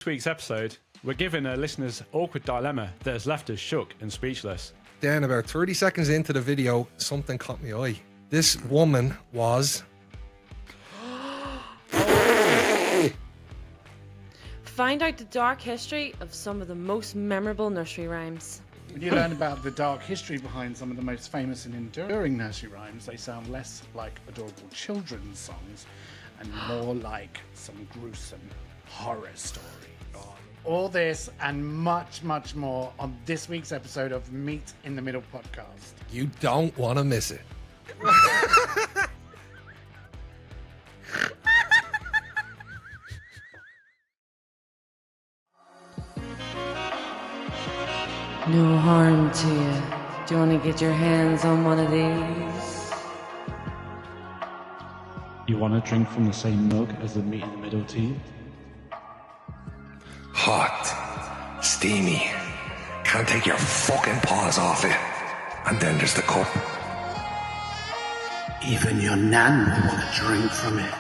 This week's episode, we're given a listener's awkward dilemma that has left us shook and speechless. Then about 30 seconds into the video, something caught my eye. This woman was... Find out the dark history of some of the most memorable nursery rhymes. When you learn about the dark history behind some of the most famous and enduring nursery rhymes, they sound less like adorable children's songs and more like some gruesome horror story. All this and much, much more on this week's episode of Meet in the Middle podcast. You don't want to miss it. No harm to you. Do you want to get your hands on one of these? You want to drink from the same mug as the Meet in the Middle team? Hot, steamy, can't take your fucking paws off it. And then there's the cup. Even your nan will want to drink from it.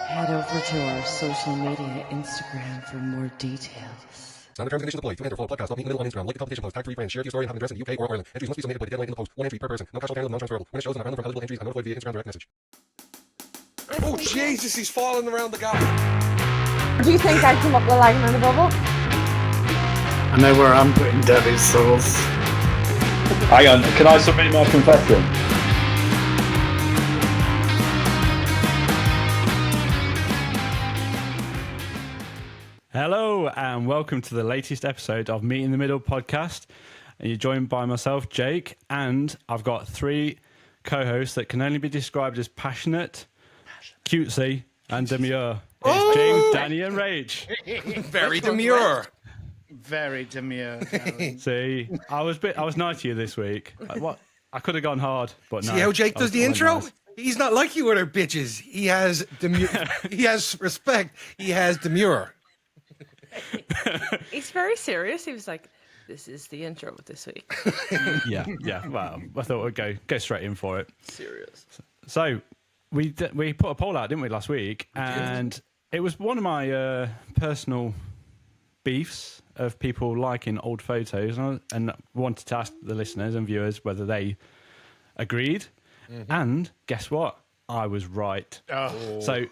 Head over to our social media Instagram for more details. Standard terms and conditions apply. To enter full podcast, not Meet in the Middle on Instagram. Like the competition post, tag 3 friends, share your story and have an address in the UK or Ireland. Entries must be submitted by the deadline in the post. One entry per person. No cash or non-transferable. When it shows, and random from eligible entries and notified via Instagram direct message. Oh Jesus, he's falling around the gap. Do you think I come up the line on the bubble? I know where I'm putting Debbie's sauce. Hang on, can I submit my confession? Hello and welcome to the latest episode of Meet in the Middle podcast. And you're joined by myself, Jake, and I've got three co-hosts that can only be described as passionate, cutesy, and demure. It's James, Danny, and Rach. Very demure. Very demure. Darren. See, I was nice to you this week. What? I could have gone hard, but no. See how Jake does the I went intro? nice. He's not like you other bitches. He has demure. He has respect. He has demure. He's very serious. He was like, this is the intro this week. Yeah. Well, I thought we'd go straight in for it. Serious. So we put a poll out, didn't we, last week? And it was one of my personal beefs of people liking old photos, and wanted to ask the listeners and viewers whether they agreed. And guess what? I was right. Oh. So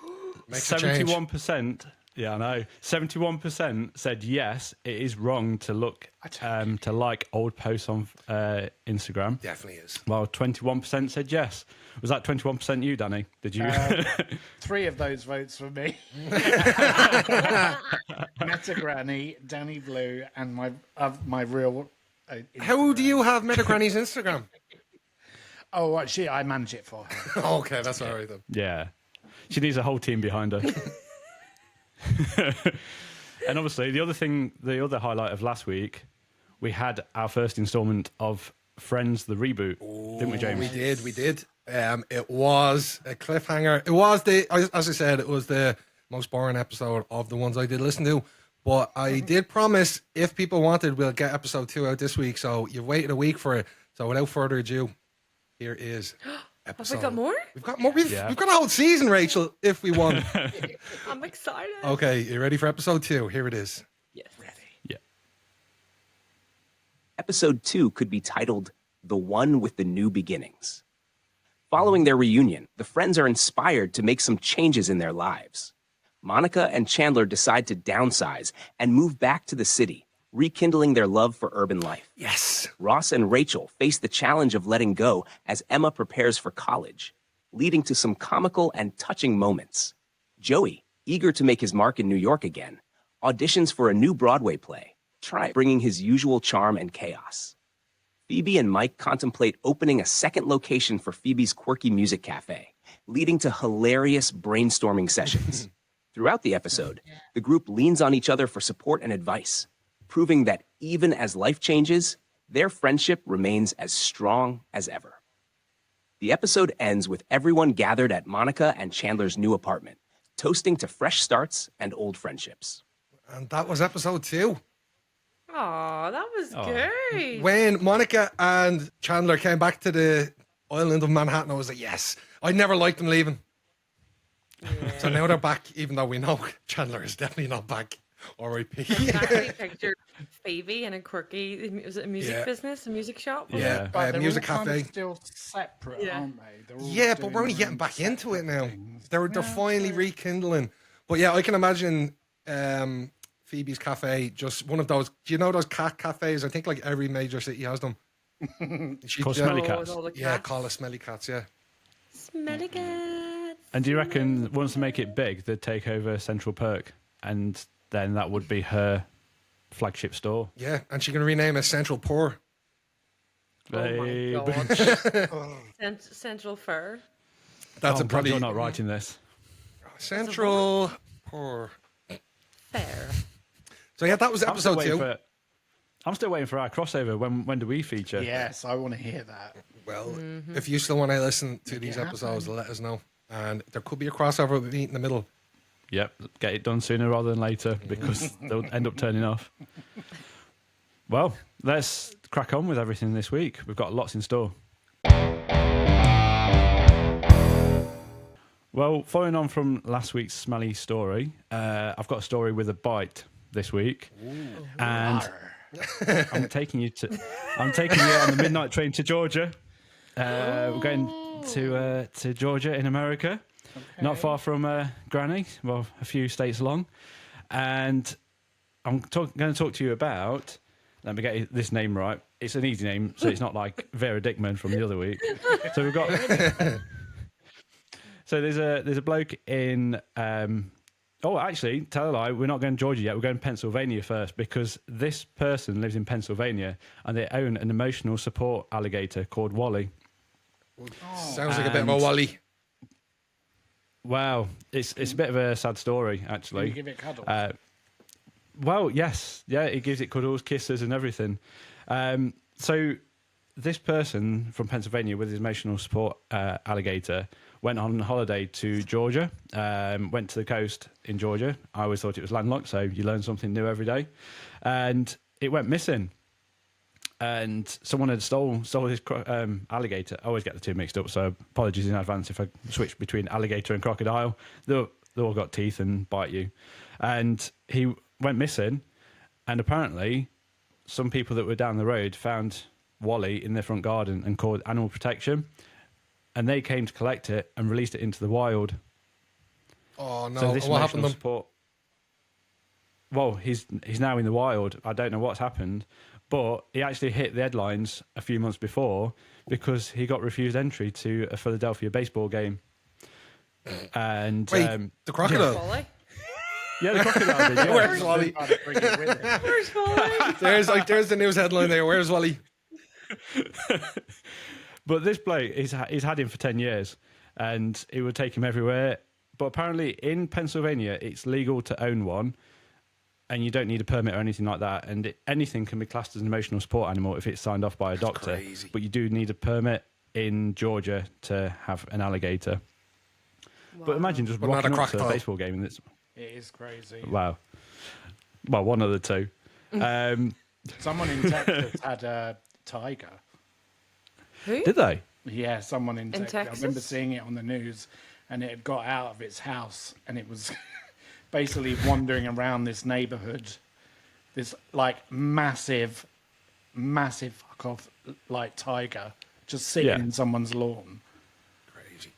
Makes a change. 71%. Yeah, I know. 71% said yes, it is wrong to look to like old posts on Instagram. Definitely is. Well, 21% said yes. Was that 21% you, Danny? Did you? 3 of those votes for me. Meta Granny, Danny Blue, and my real. How do you have Meta Granny's Instagram? Oh, actually, I manage it for her. Okay, that's all right then. Yeah. She needs a whole team behind her. And obviously, the other highlight of last week, we had our first installment of Friends, the reboot, didn't we, James? We did. It was a cliffhanger. It was as I said, it was the most boring episode of the ones I did listen to. But I did promise, if people wanted, we'll get episode 2 out this week. So you've waited a week for it. So without further ado, here is episode. Have we got more? We've got more. We've got a whole season, Rachel, if we want. I'm excited. Okay, you ready for episode 2? Here it is. Yes. Yeah. Episode 2 could be titled The One with the New Beginnings. Following their reunion, the friends are inspired to make some changes in their lives. Monica and Chandler decide to downsize and move back to the city, rekindling their love for urban life. Yes. Ross and Rachel face the challenge of letting go as Emma prepares for college, leading to some comical and touching moments. Joey, eager to make his mark in New York again, auditions for a new Broadway play, bringing his usual charm and chaos. Phoebe and Mike contemplate opening a second location for Phoebe's quirky music cafe, leading to hilarious brainstorming sessions. Throughout the episode, the group leans on each other for support and advice, proving that even as life changes, their friendship remains as strong as ever. The episode ends with everyone gathered at Monica and Chandler's new apartment, toasting to fresh starts and old friendships. And that was episode 2. Aw, that was great. When Monica and Chandler came back to the island of Manhattan, I was like, yes. I never liked them leaving. So now they're back, even though we know Chandler is definitely not back. R.I.P. Actually pictured Phoebe in a quirky, was it a music business, a music shop? Yeah, But they're music all kind of cafe. still separate, aren't they? They're all Yeah, but doing we're only their getting own back into it separate now. things. They're finally rekindling. But yeah, I can imagine Phoebe's Cafe, just one of those. Do you know those cat cafes? I think like every major city has them. Called Smelly Cats. Yeah, call it Smelly Cats. Yeah. Smelly cats. And do you reckon once they make it big, they'd take over Central Perk, and then that would be her flagship store? Yeah, and she can rename it Central Poor. Oh my god. Central Fur. That's I'm a glad probably you're not writing this. Central Poor. Fair. So yeah, that was I'm still episode 2. waiting for our crossover. When do we feature? Yes, I want to hear that. Well, if you still want to listen to these episodes, let us know. And there could be a crossover with me in the middle. Yep, get it done sooner rather than later because they'll end up turning off. Well, let's crack on with everything this week. We've got lots in store. Well, following on from last week's smelly story, I've got a story with a bite this week. And I'm taking you on the midnight train to Georgia. We're going to Georgia in America, not far from Granny, well, a few states along. And I'm going to talk to you about, let me get this name right. It's an easy name, so it's not like Vera Dickman from the other week. So we've got... So there's a bloke in... actually, tell a lie, we're not going to Georgia yet. We're going to Pennsylvania first because this person lives in Pennsylvania and they own an emotional support alligator called Wally. Sounds like a bit of a Wally. Wow, it's a bit of a sad story, actually. Can you give it cuddles? Well, yes. Yeah, it gives it cuddles, kisses and everything. So this person from Pennsylvania with his emotional support alligator went on holiday to Georgia, went to the coast in Georgia. I always thought it was landlocked, so you learn something new every day. And it went missing. And someone had stole his alligator. I always get the two mixed up, so apologies in advance if I switch between alligator and crocodile. They all got teeth and bite you. And he went missing, and apparently some people that were down the road found Wally in their front garden and called animal protection, and they came to collect it and released it into the wild. Oh no! So this what happened emotional to him? support. Well, he's now in the wild. I don't know what's happened, but he actually hit the headlines a few months before because he got refused entry to a Philadelphia baseball game. And Wait, the crocodile? Wally? yeah, the crocodile did. Yeah. Where's Wally? Where's Wally? There's the news headline there. Where's Wally? But this bloke, he's had him for 10 years and it would take him everywhere. But apparently in Pennsylvania, it's legal to own one and you don't need a permit or anything like that. And anything can be classed as an emotional support animal if it's signed off by a doctor. Crazy. But you do need a permit in Georgia to have an alligator. Wow. But imagine just But not rocking a up to a crocodile. baseball game and it's... It is crazy. Wow. Well, one of the two. Someone in Texas had a tiger. Who? Did they? Yeah, someone in Texas. I remember Texas? seeing it on the news, and it had got out of its house, and it was basically wandering around this neighborhood. This like massive fuck off like tiger just sitting in someone's lawn. Crazy.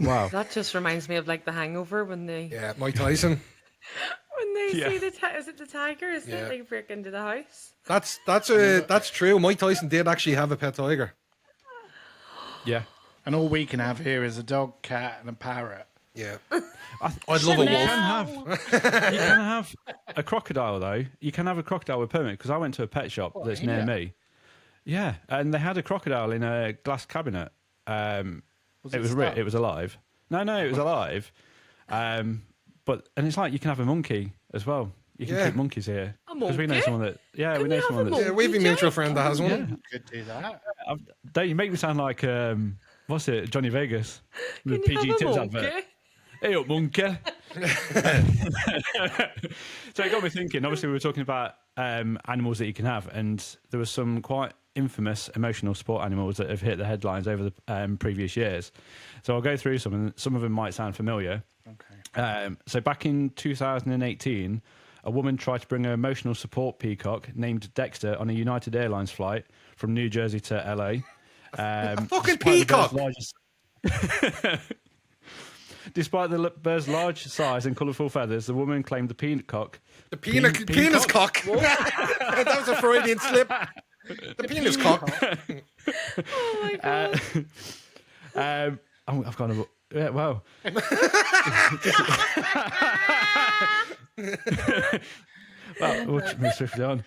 Wow. That just reminds me of like The Hangover when they Yeah, Mike Tyson. see the is it the tiger? Is it they break into the house? That's true. Mike Tyson did actually have a pet tiger. Yeah. And all we can have here is a dog, cat, and a parrot. Yeah. I'd love a You wolf. can have a crocodile, though. You can have a crocodile with permit, because I went to a pet shop that's near me. Yeah, and they had a crocodile in a glass cabinet. It was alive. No, it was alive. And it's like you can have a monkey as well. You can keep monkeys here. Because we know someone that... Yeah, we know someone that's... Yeah, we have a mutual friend that has one. Yeah. Could do that. Don't you make me sound like... what's it? Johnny Vegas. The Can you PG have a Tips monkey? advert. Hey up, monkey. So it got me thinking. Obviously, we were talking about animals that you can have, and there was some quite infamous emotional support animals that have hit the headlines over the previous years. So I'll go through some, and some of them might sound familiar. Okay. So back in 2018, a woman tried to bring her emotional support peacock named Dexter on a United Airlines flight from New Jersey to LA. A fucking peacock! Despite the bird's large size and colourful feathers, the woman claimed the peacock. The penis cock. That was a Freudian slip. The penis cock. Oh my god. I've gone. Yeah, wow. Well, we'll move swiftly on.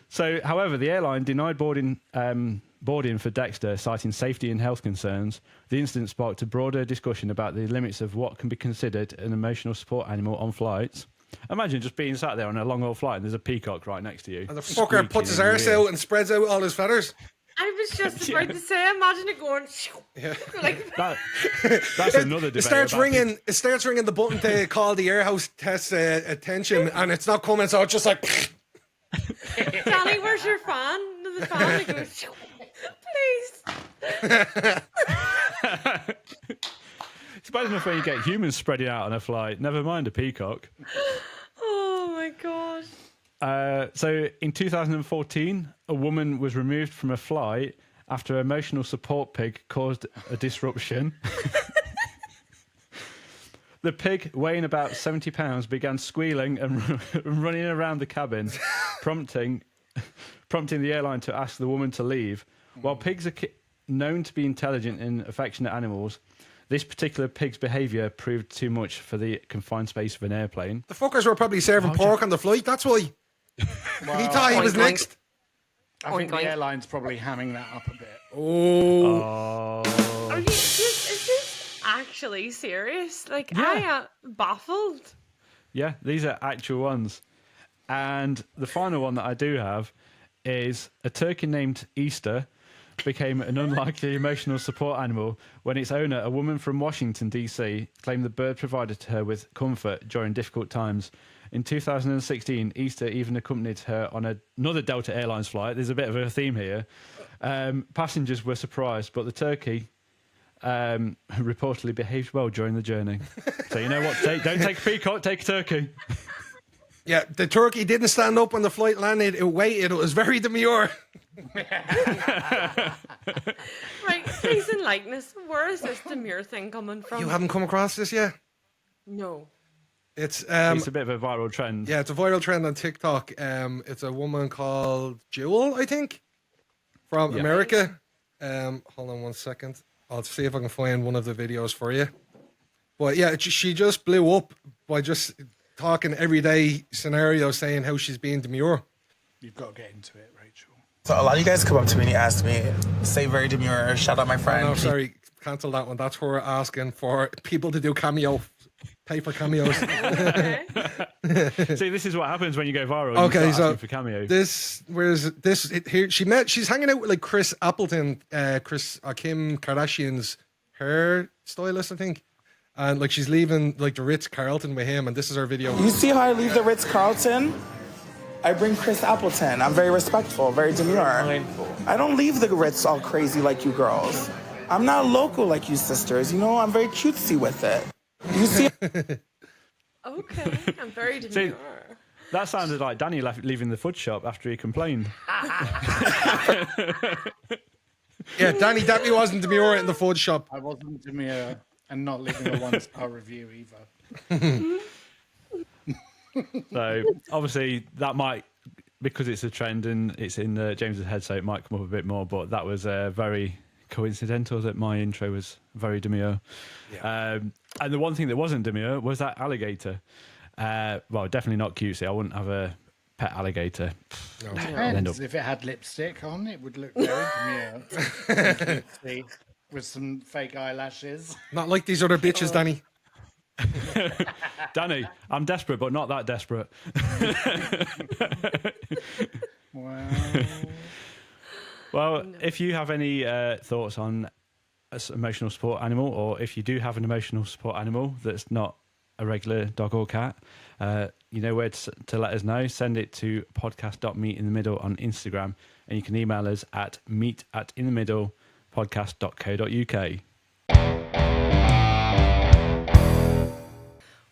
So, however, the airline denied boarding for Dexter, citing safety and health concerns. The incident sparked a broader discussion about the limits of what can be considered an emotional support animal on flights. Imagine just being sat there on a long-haul flight and there's a peacock right next to you. And the fucker puts his arse out and spreads out all his feathers. I was just about to say, imagine it going. Like, That's another debate. It starts ringing the button to call the air house test attention, and it's not coming, so it's just like. Danny, where's your fan? The fan goes, please. It's bad enough when you get humans spreading out on a flight, never mind a peacock. Oh my gosh. So in 2014, a woman was removed from a flight after an emotional support pig caused a disruption. The pig, weighing about 70 pounds, began squealing and running around the cabin, prompting the airline to ask the woman to leave. While pigs are known to be intelligent and affectionate animals, this particular pig's behaviour proved too much for the confined space of an airplane. The fuckers were probably serving pork on the flight, that's why. Well, he thought he was next. I think the airline's probably hamming that up a bit. Oh. Is this actually serious? Like, Yeah. I am baffled. Yeah, these are actual ones. And the final one that I do have is a turkey named Easter became an unlikely emotional support animal when its owner, a woman from Washington, D.C., claimed the bird provided her with comfort during difficult times. In 2016, Easter even accompanied her on another Delta Airlines flight. There's a bit of a theme here. Passengers were surprised, but the turkey reportedly behaved well during the journey. So you know what? Don't take a peacock, take a turkey. Yeah, the turkey didn't stand up when the flight landed. It waited. It was very demure. Right, please enlighten us. Where is this demure thing coming from? You haven't come across this yet? No. It's It's a bit of a viral trend. Yeah, it's a viral trend on TikTok. It's a woman called Jewel, I think, from America. Hold on one second. I'll see if I can find one of the videos for you. But yeah, she just blew up by just talking everyday scenarios, saying how she's being demure. You've got to get into it, Rachel. So a lot of you guys come up to me and ask me, say very demure, shout out my friend. No, sorry, cancel that one. That's her asking for people to do cameo, pay for cameos. See, this is what happens when you go viral. Okay, you start so asking for cameo. Here she's hanging out with like Chris Appleton, Kim Kardashian's hair stylist, I think. And like she's leaving like the Ritz-Carlton with him, and this is her video. You see how I leave the Ritz-Carlton? I bring Chris Appleton. I'm very respectful, very demure. I don't leave the Ritz all crazy like you girls. I'm not local like you sisters. You know, I'm very cutesy with it. You see? Okay, I'm very demure. That sounded like Danny leaving the food shop after he complained. Yeah, Danny definitely wasn't demure in the food shop. I wasn't demure and not leaving a 1-star review either. So obviously that might, because it's a trend and it's in James's head, so it might come up a bit more. But that was very coincidental that my intro was very demure. Yeah. And the one thing that wasn't demure was that alligator. Well, definitely not cutesy. I wouldn't have a pet alligator. No. Depends. If it had lipstick on, it would look very demure. Cutesy, with some fake eyelashes. Not like these other bitches, Danny. Danny, I'm desperate, but not that desperate. Well, if you have any thoughts on an emotional support animal, or if you do have an emotional support animal that's not a regular dog or cat, you know where to let us know. Send it to podcast.meetinthemiddle on Instagram, and you can email us at meet@inthemiddlepodcast.co.uk.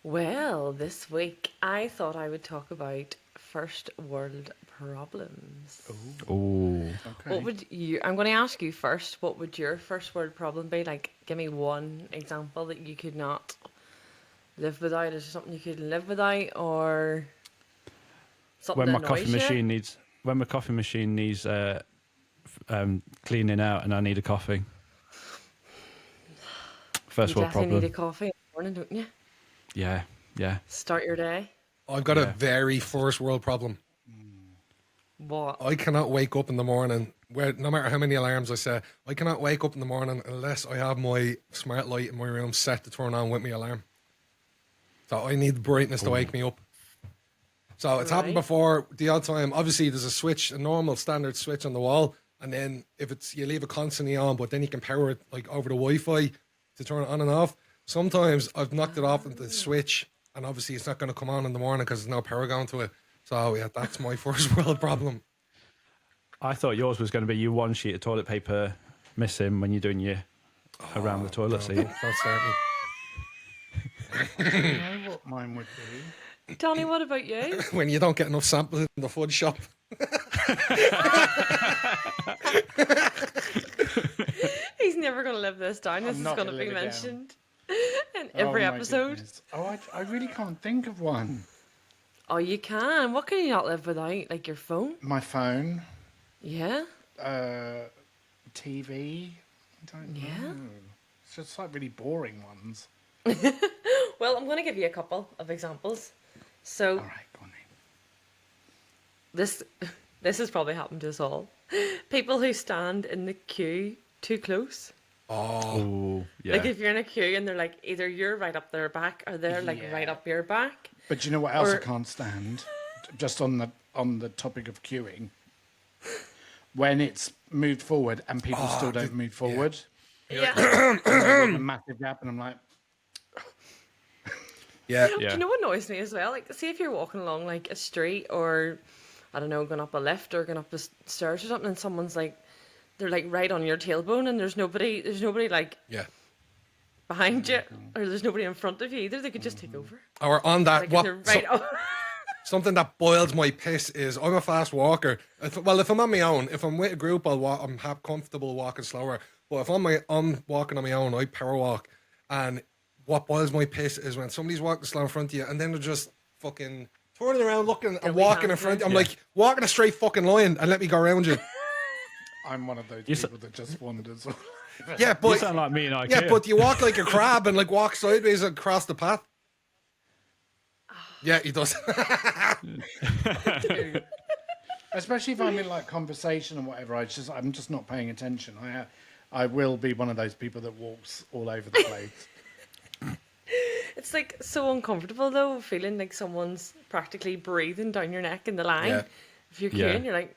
Well, this week I thought I would talk about first world problems. Oh, Okay. What would you? I'm going to ask you first. What would your first world problem be? Like, give me one example that you could not live without. Is there something you could live without, or something when that my coffee annoys you? machine needs cleaning out, and I need a coffee. First You world definitely problem. need a coffee in the morning, don't you? Yeah. Start your day. I've got a Yeah. very first world problem. What? I cannot wake up in the morning, where no matter how many alarms I set, I cannot wake up in the morning unless I have my smart light in my room set to turn on with my alarm. So I need the brightness to wake me up. So it's happened Right. before the odd time. Obviously, there's a switch, a normal standard switch on the wall, and then if it's you leave it constantly on, but then you can power it like over the Wi-Fi to turn it on and off. Sometimes I've knocked it off with the switch, and obviously it's not going to come on in the morning because there's no power going to it. So yeah, that's my first world problem. I thought yours was going to be you one sheet of toilet paper missing when you're doing your around the toilet seat. That's certain. I know what mine would be. Donnie, what about you? When you don't get enough samples in the food shop. He's never going to live this down. This I'm is not going to gonna be live it down. mentioned in every Oh, my episode. goodness. Oh, I really can't think of one. Oh, you can. What can you not live without? Like your phone? My phone, Yeah. TV. I don't Yeah. know. It's just like really boring ones. Well, I'm going to give you a couple of examples. So All right, go on this has probably happened to us all. People who stand in the queue too close. Oh, yeah. Like if you're in a queue and they're like either you're right up their back or they're like Yeah. right up your back. But you know what else I Or- can't stand? Just on the topic of queuing, when it's moved forward and people still don't move forward, Yeah. there's a massive gap, and I'm like, Yeah. Do you know what annoys me as well? Like, see if you're walking along like a street or, I don't know, going up a lift or going up the stairs or something, and someone's like, they're like right on your tailbone, and there's nobody like Yeah. behind you, or there's nobody in front of you either. They could just take over. Or on that, Like if what? they're right up. Something that boils my piss is I'm a fast walker. If I'm on my own, if I'm with a group, I'll walk. I'm comfortable walking slower. But if I'm walking on my own, I power walk. And what boils my piss is when somebody's walking slow in front of you, and then they're just fucking turning around, looking and we walking in have front. to. I'm like, walk in a straight fucking line and let me go around you. I'm one of those You people that just wanders. Yeah, You but sound like me and IKEA. yeah, but you walk like a crab and like walk sideways across the path. Yeah, he does. Especially if I'm in like conversation and whatever, I'm just not paying attention. I will be one of those people that walks all over the place. It's like so uncomfortable though, feeling like someone's practically breathing down your neck in the line. Yeah. If you're Yeah. queuing, you're like,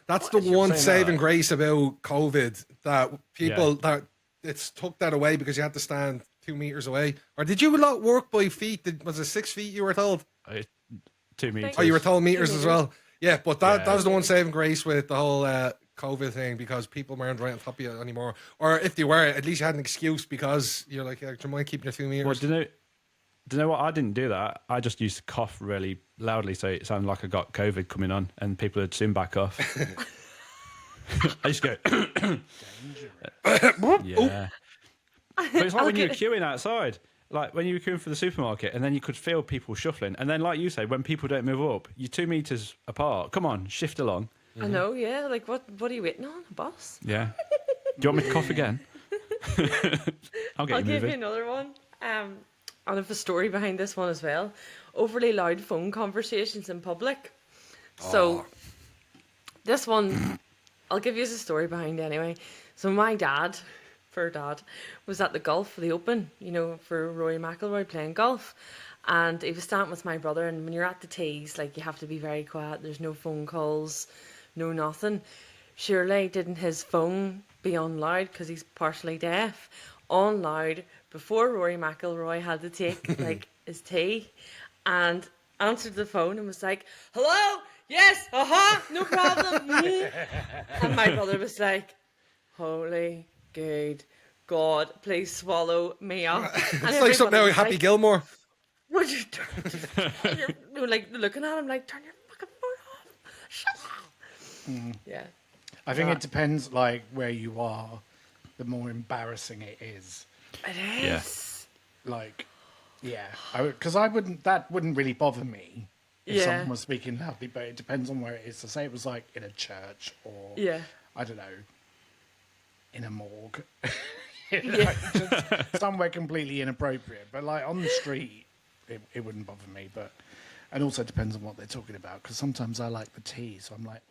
That's the one saying saving that. grace about COVID, that people that it's took that away because you had to stand 2 meters away. Or did you lot work by feet? Was it 6 feet you were told? 2 meters. Oh, you were told meters as well. Yeah, but that Yeah. was the one saving grace with the whole COVID thing, because people weren't right on top of you anymore. Or if they were, at least you had an excuse because you're like, yeah, do you mind keeping your 2 meters? Well, do you know what? I didn't do that. I just used to cough really loudly, so it sounded like I got COVID coming on, and people would soon back off. I just go. Yeah. But it's like when you were queuing outside, like when you were queuing for the supermarket, and then you could feel people shuffling, and then, like you say, when people don't move up, you're 2 meters apart. Come on, shift along. I know, yeah. Like, what are you waiting on, boss? Yeah. Do you want me to cough again? I'll get I'll you give you moving. another one. I have a story behind this one as well. Overly loud phone conversations in public. So, this one, I'll give you a story behind anyway. So, my dad, was at the golf for the Open, you know, for Rory McIlroy playing golf. And he was standing with my brother, and when you're at the tees, like, you have to be very quiet. There's no phone calls, no nothing. Surely didn't his phone be on loud because he's partially deaf? On loud before Rory McIlroy had to take like his tea, and answered the phone and was like, "Hello, yes, no problem." And my brother was like, "Holy good God, please swallow me up." It's like something out of Happy Gilmore. Would you like looking at him like, turn your fucking phone off? Shut up. Yeah. I think it depends, like, where you are, the more embarrassing it is. It Yeah. is. Like, yeah, because that wouldn't really bother me if someone was speaking loudly, but it depends on where it is. So say it was like in a church or, I don't know, in a morgue. Like, just somewhere completely inappropriate. But like on the street, it wouldn't bother me. But and also depends on what they're talking about, because sometimes I like the tea, so I'm like,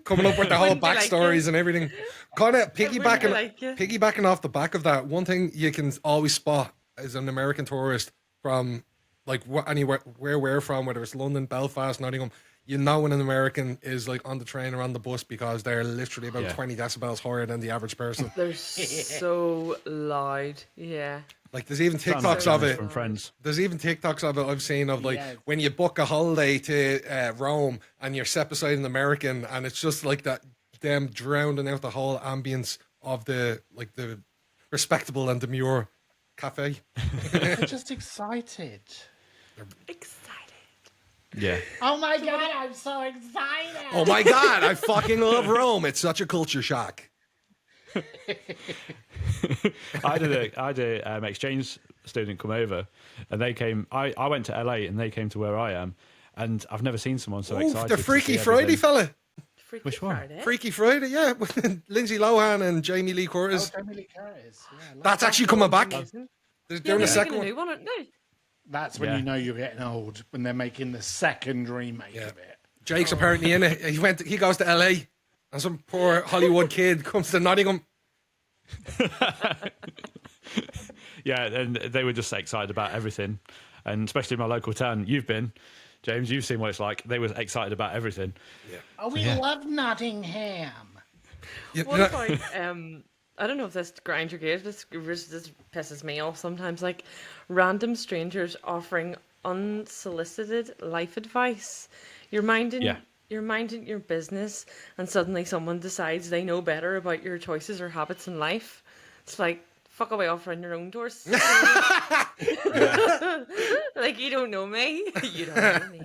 coming up with the whole Wouldn't you like backstories it? and everything. Kind of Wouldn't you like it? piggybacking off the back of that, one thing you can always spot as an American tourist from like anywhere where we're from, whether it's London, Belfast, Nottingham, you know when an American is like on the train or on the bus because they're literally about 20 decibels higher than the average person. They're so loud. Yeah. Like there's even Sound like TikToks of Jonas it. from Friends. There's even TikToks of it I've seen of like when you book a holiday to Rome and you're set beside an American and it's just like that them drowning out the whole ambience of the respectable and demure cafe. they're just excited. Excited. Yeah. Oh my God, I'm so excited. Oh my God, I fucking love Rome. It's such a culture shock. I had a exchange student come over, and they came. I went to LA, and they came to where I am, and I've never seen someone so excited. The to Freaky see Friday everything. fella. Freaky Which one? Friday. Freaky Friday, yeah. With Lindsay Lohan and Jamie Lee Curtis. Oh, Jamie Lee Curtis. Yeah, That's actually coming back. Amazing. They're Yeah, doing they're a second making a one. new one, aren't they? That's when Yeah. you know you're getting old, when they're making the second remake of it. Jake's apparently in it. He goes to LA, and some poor Hollywood kid comes to Nottingham. Yeah, and they were just excited about everything, and especially my local town. You've been, James. You've seen what it's like. They were excited about everything. Oh, we love Nottingham. Yeah, What about I don't know if this grinds your gears, this pisses me off sometimes, like random strangers offering unsolicited life advice. You're minding your business, and suddenly someone decides they know better about your choices or habits in life. It's like, fuck away offering your own doors. Like, you don't know me. You don't know me.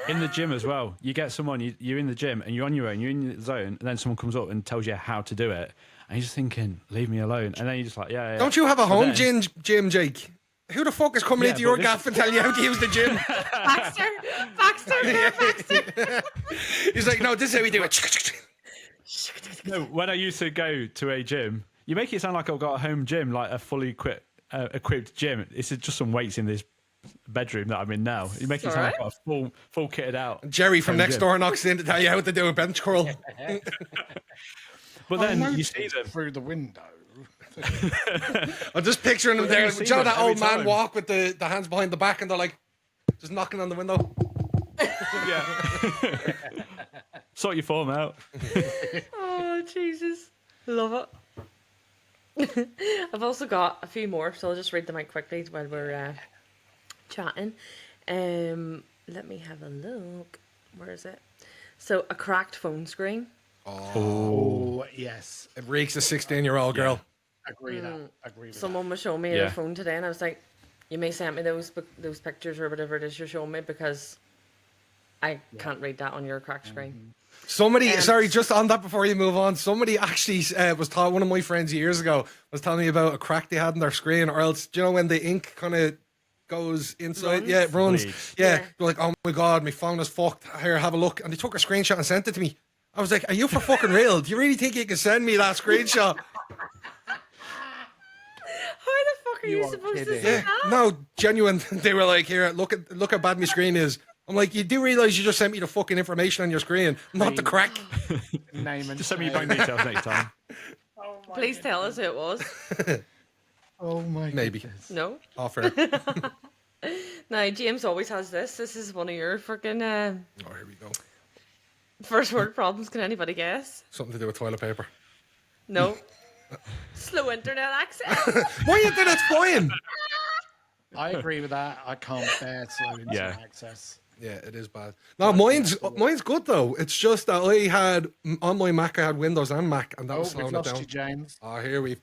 In the gym as well, you get someone, you're in the gym and you're on your own, you're in the zone, and then someone comes up and tells you how to do it, and you're just thinking, leave me alone. And then you're just like, yeah. Don't you have a But home then- gym, Jake? Who the fuck is coming into your but gaff and telling you how to use the gym? Baxter. He's like, no, this is how we do it. No, when I used to go to a gym, you make it sound like I've got a home gym, like a fully equipped gym. It's just some weights in this bedroom that I'm in now. You make it sound like I've got a full kitted out. Jerry from home next gym. door knocks in to tell you how to do a bench curl. But then you see them. through the window. I'm just picturing them But there. you see You know them that every old man time. walk with the hands behind the back and they're like, just knocking on the window. Yeah. Sort your form out. Oh, Jesus. Love it. I've also got a few more, so I'll just read them out quickly while we're chatting. Let me have a look. Where is it? So, a cracked phone screen. Oh, yes. It reeks a 16-year-old girl. Agree with Someone was showing me their phone today, and I was like, you may send me those pictures or whatever it is you're showing me, because I can't read that on your cracked screen. Somebody, sorry, just on that before you move on, somebody actually one of my friends years ago was telling me about a crack they had in their screen, or else, do you know when the ink kind of goes inside? Runs? Yeah, it runs. Bleeds. Yeah. Yeah. They're like, oh my God, my phone is fucked. Here, have a look. And they took a screenshot and sent it to me. I was like, are you for fucking real? Do you really think you can send me that screenshot? How the fuck are you supposed to kidding. say Yeah, that? no, genuine. They were like, here, look how bad my screen is. I'm like, you do realize you just sent me the fucking information on your screen, not the crack. Name and Just send me your bank details next time. Please tell us who it was. Oh my Maybe. goodness. No? Offer. Now, James always has this. This is one of your freaking Oh, here we go. first word problems. Can anybody guess? Something to do with toilet paper. No. Slow internet access. Why you did it flying? I agree with that. I can't bear slow internet Yeah. access. Yeah, it is bad. No, mine's good though. It's just that I had on my Mac, I had Windows and Mac, and that was Oh, we've slowing it lost down. you, James. Oh, here we.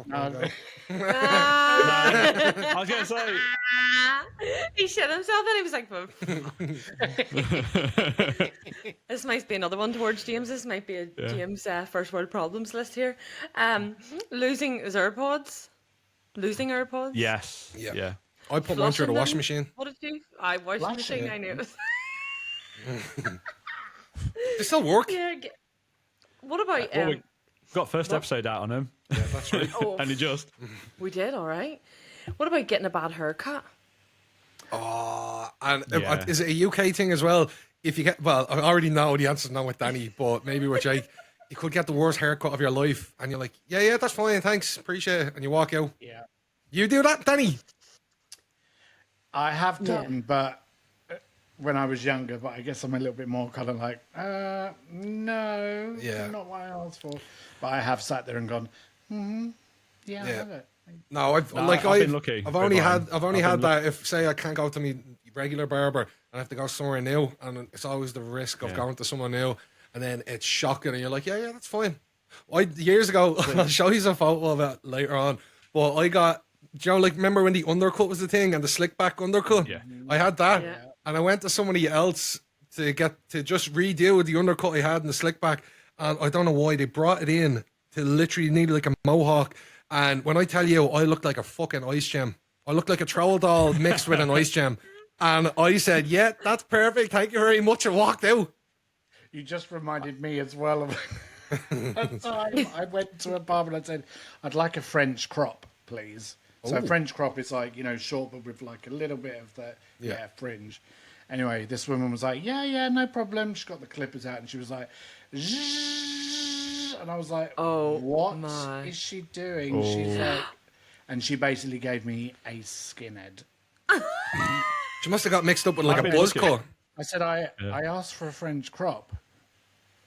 No. Go. I was going to say. He shit himself and he was like, this might be another one towards James. This might be a James first world problems list here. Losing his AirPods. Losing AirPods. Yes. Yeah. Yeah. I put mine through the Flushing washing them. machine. What did you? I washing Flushing. machine. I knew it was. They still work. Yeah. What about Well, we got first episode out on him. Yeah, that's right. Oh, Only just. we did all right. What about getting a bad haircut? And Yeah. is it a UK thing as well? If you get, well, I already know the answer's no with Danny, but maybe with Jake, you could get the worst haircut of your life, and you're like, yeah, that's fine, thanks, appreciate it, and you walk out. Yeah. You do that, Danny? I have done, but when I was younger, but I guess I'm a little bit more kind of like, no, Yeah. not what I asked for. But I have sat there and gone, yeah, I have it. No, I've I've been lucky I've with only mine. had been that. If say I can't go to my regular barber and I have to go somewhere new, and it's always the risk of going to someone new, and then it's shocking, and you're like, yeah, that's fine. Years ago, I'll show you a photo of it later on. But I got, do you know, like, remember when the undercut was the thing and the slick back undercut? Yeah. I had that, Yeah. and I went to somebody else to just redo the undercut I had and the slick back, and I don't know why they brought it in to literally need like a mohawk. And when I tell you, I looked like a fucking ice gem. I looked like a troll doll mixed with an ice gem. And I said, yeah, that's perfect. Thank you very much. And walked out. You just reminded me as well of a time I went to a barber and I said, I'd like a French crop, please. So a French crop is like, short, but with like a little bit of the fringe. Anyway, this woman was like, yeah, no problem. She got the clippers out and she was like, Zzz, and I was like, what is she doing? She's like, and she basically gave me a skinhead. She must have got mixed up with like I've a been buzz looking. cut. I said, I asked for a French crop.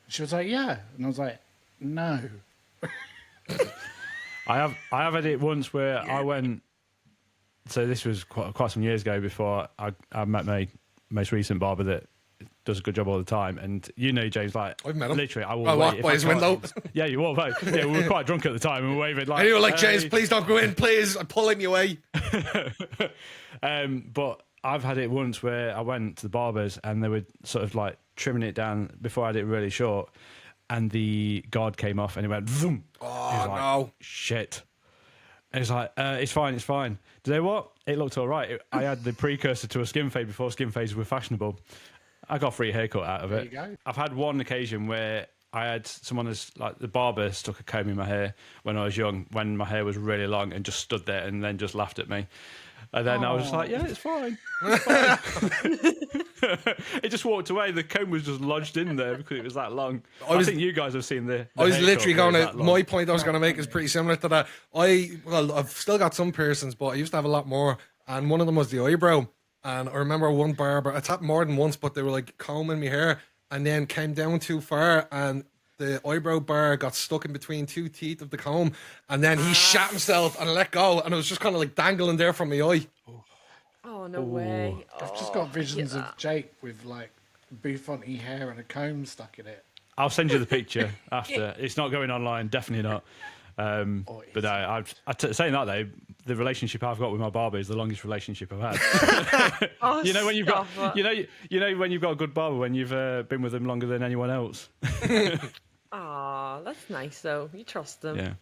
She was like, yeah. And I was like, no. I have had it once where I went. So this was quite some years ago before I met my most recent barber that does a good job all the time. And James, like, I've met him. literally, I walked by his window. Yeah, you walked by. Yeah, we were quite drunk at the time and we were waving like. And you were like, James, "Hey." please don't go in, please. I'm pulling you away. But I've had it once where I went to the barbers and they were sort of like trimming it down before I had it really short, and the guard came off and it went vroom. Oh, no. Shit. And it's like, it's fine. Do you know what? It looked all right. I had the precursor to a skin fade before skin fades were fashionable. I got a free haircut out of it. There you go. I've had one occasion where I had someone like the barber stuck a comb in my hair when I was young, when my hair was really long, and just stood there and then just laughed at me. And then I was just like, yeah, it's fine. It just walked away. The comb was just lodged in there because it was that long. I think you guys have seen the I was haircut literally where going it's to, that long. my point I was going to make is pretty similar to that. I've still got some piercings, but I used to have a lot more. And one of them was the eyebrow. And I remember one barber, it's happened more than once, but they were like combing my hair and then came down too far and the eyebrow bar got stuck in between two teeth of the comb. And then he shat himself and let go. And it was just kind of like dangling there from my eye. Oh, no way. I've just got visions of Jake with like bouffanty hair and a comb stuck in it. I'll send you the picture after. It's not going online, definitely not. But saying that though, the relationship I've got with my barber is the longest relationship I've had. You know when you've got, you know when you've got a good barber when you've been with them longer than anyone else. Aw, that's nice though. You trust them. Yeah.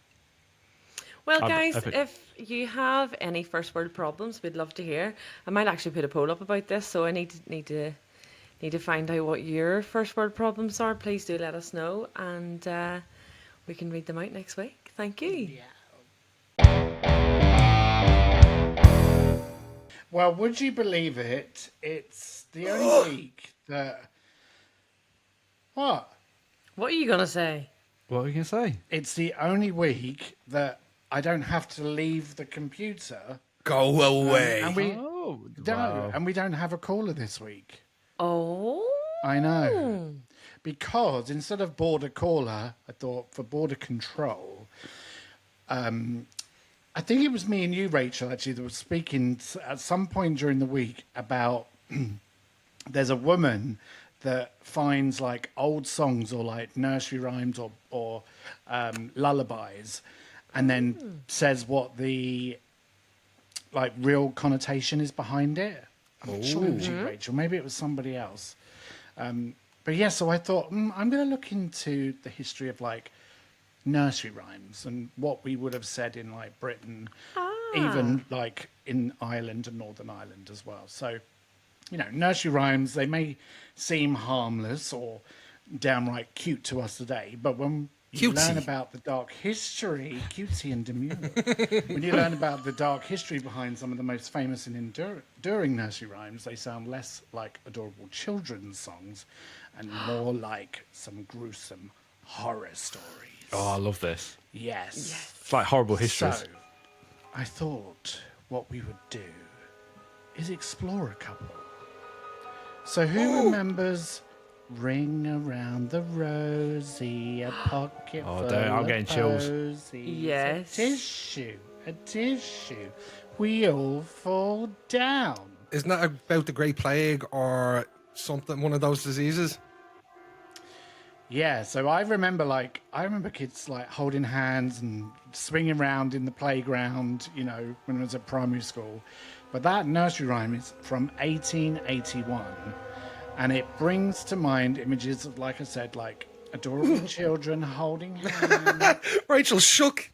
Well, guys, if you have any first world problems, we'd love to hear. I might actually put a poll up about this, so I need to find out what your first world problems are. Please do let us know, and we can read them out next week. Thank you. Well, would you believe it? It's the only week that. What? What are you gonna say? What are you going to say? It's the only week that I don't have to leave the computer. Go away. And we wow. and we don't have a caller this week. Oh. I know. Because instead of border caller, I thought for border control, I think it was me and you, Rachel, actually, that were speaking at some point during the week about there's a woman that finds like old songs or like nursery rhymes or lullabies, and then says what the like real connotation is behind it. I'm not sure it was you, Rachel. Maybe it was somebody else. But yeah, so I thought I'm going to look into the history of like nursery rhymes and what we would have said in like Britain, even like in Ireland and Northern Ireland as well. So, you know, nursery rhymes, they may seem harmless or downright cute to us today, but when you learn about the dark history, cutesy and demure, when you learn about the dark history behind some of the most famous and enduring nursery rhymes, they sound less like adorable children's songs and more like some gruesome horror stories. Oh, I love this. Yes. It's like horrible histories. So, I thought what we would do is explore a couple. So who remembers Ring Around the Rosie, a pocket full I'm of getting chills. posies, Yes. a tissue, we all fall down. Isn't that about the Great Plague or something, one of those diseases? Yeah, so I remember kids like holding hands and swinging around in the playground, you know, when I was at primary school. But that nursery rhyme is from 1881, and it brings to mind images of, like I said, like adorable children holding hands. Rachel shook.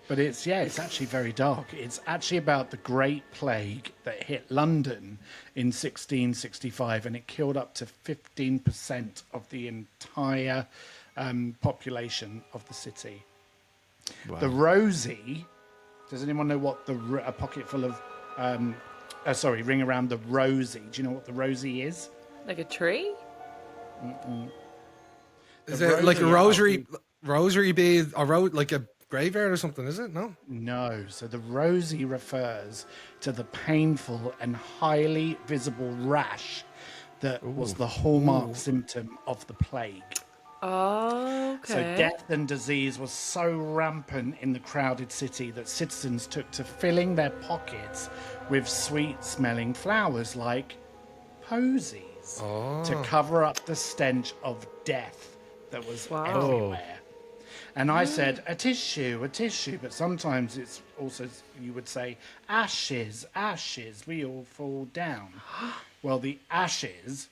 But it's actually very dark. It's actually about the Great Plague that hit London in 1665, and it killed up to 15% of the entire population of the city. Wow. The Rosie. Does anyone know what a pocket full of? Ring around the Rosie. Do you know what the Rosie is? Like a tree? Is it like a rosary bead, like a graveyard or something? Is it? No. So the Rosie refers to the painful and highly visible rash that was the hallmark symptom of the plague. Oh, okay. So death and disease was so rampant in the crowded city that citizens took to filling their pockets with sweet-smelling flowers like posies to cover up the stench of death that was everywhere. And I said, a tissue, but sometimes it's also, you would say, ashes, we all fall down. Well, the ashes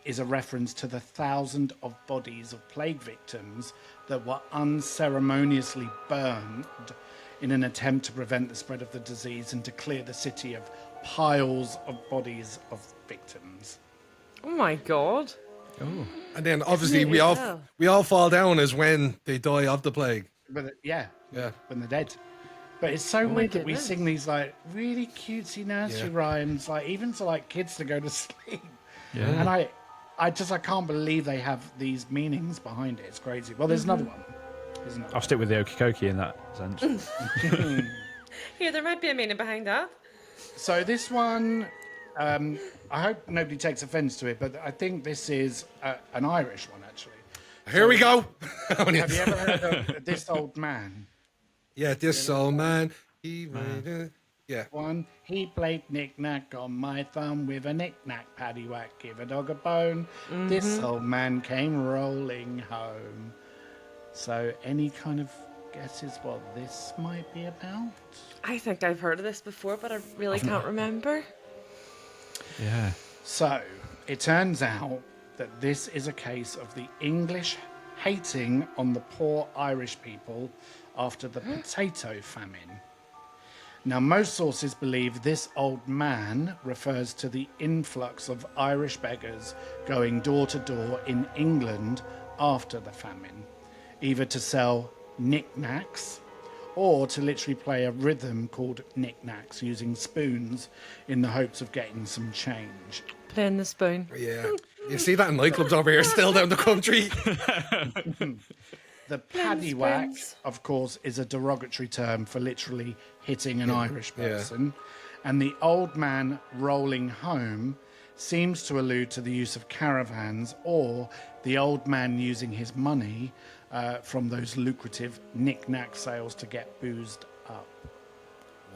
is a reference to the 1,000 of bodies of plague victims that were unceremoniously burned in an attempt to prevent the spread of the disease and to clear the city of piles of bodies of victims. Oh my God. Oh. And then obviously we all fall down is when they die of the plague. But when they're dead. But it's so weird that we sing these like really cutesy nursery rhymes, like even to like kids to go to sleep. Yeah. And I can't believe they have these meanings behind it. It's crazy. Well, there's another one. I'll stick with the okie in that sense. Yeah, there might be a meaning behind that. So this one, I hope nobody takes offence to it, but I think this is an Irish one, actually. Here we go. Have you ever heard of This Old Man? Yeah, this old man. One, he played knick-knack on my thumb with a knick-knack, paddywhack, give a dog a bone. This old man came rolling home. So any kind of guesses what this might be about? I think I've heard of this before, but I really can't remember. Yeah. So it turns out that this is a case of the English hating on the poor Irish people after the potato famine. Now, most sources believe this old man refers to the influx of Irish beggars going door to door in England after the famine, either to sell knick-knacks or to literally play a rhythm called knick-knacks using spoons in the hopes of getting some change. Playing the spoon. Yeah. You see that in nightclubs over here still down the country. The paddywhack, of course, is a derogatory term for literally hitting an Irish person. And the old man rolling home seems to allude to the use of caravans or the old man using his money from those lucrative knick-knack sales to get boozed up.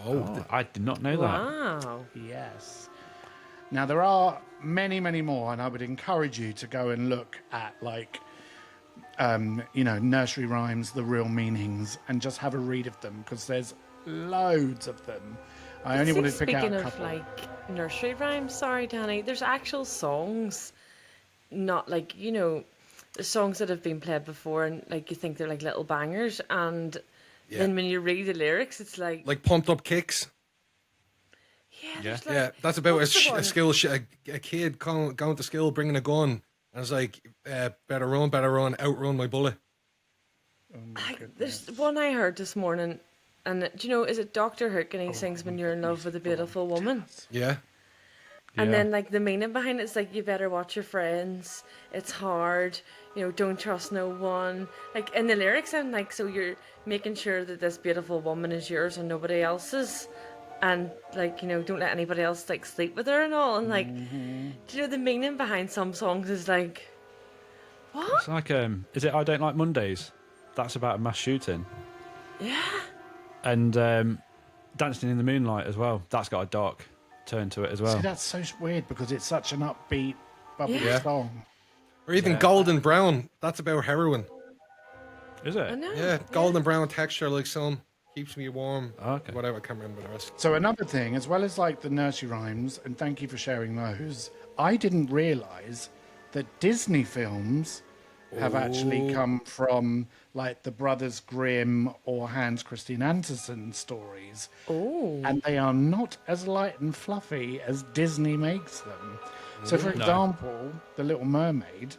Whoa, I did not know that. Wow. Yes. Now, there are many, many more, and I would encourage you to go and look at, like, nursery rhymes, the real meanings, and just have a read of them, because there's loads of them. I only wanted to pick out a couple. Speaking of, like, nursery rhymes, sorry, Danny, there's actual songs, not like, the songs that have been played before, and, like, you think they're, like, little bangers, and then when you read the lyrics, it's like... Like Pumped Up Kicks. Yeah. Yeah, that's about a school, a kid going to school, bringing a gun, and it's like, better run, outrun my bullet. There's one I heard this morning, and do you know, is it Dr. Hook, and he sings When You're in Love with a Beautiful Woman? Yeah. And then, like, the meaning behind it is, like, you better watch your friends, it's hard, don't trust no one. Like, in the lyrics, I'm like, so you're making sure that this beautiful woman is yours and nobody else's. And, like, don't let anybody else, like, sleep with her and all. And, like, do you know, the meaning behind some songs is, like, what? It's like, is it I Don't Like Mondays? That's about a mass shooting. Yeah. And Dancing in the Moonlight as well. That's got a dark turn to it as well. See, that's so weird, because it's such an upbeat, bubbly song. Or even Golden Brown. That's about heroin. Is it? I know. Yeah, golden brown texture, like some keeps me warm. Okay. Whatever, I can't remember the rest. So another thing, as well as, like, the nursery rhymes, and thank you for sharing those, I didn't realise that Disney films have actually come from, like, the Brothers Grimm or Hans Christian Andersen stories. Oh. And they are not as light and fluffy as Disney makes them. So, for example, The Little Mermaid,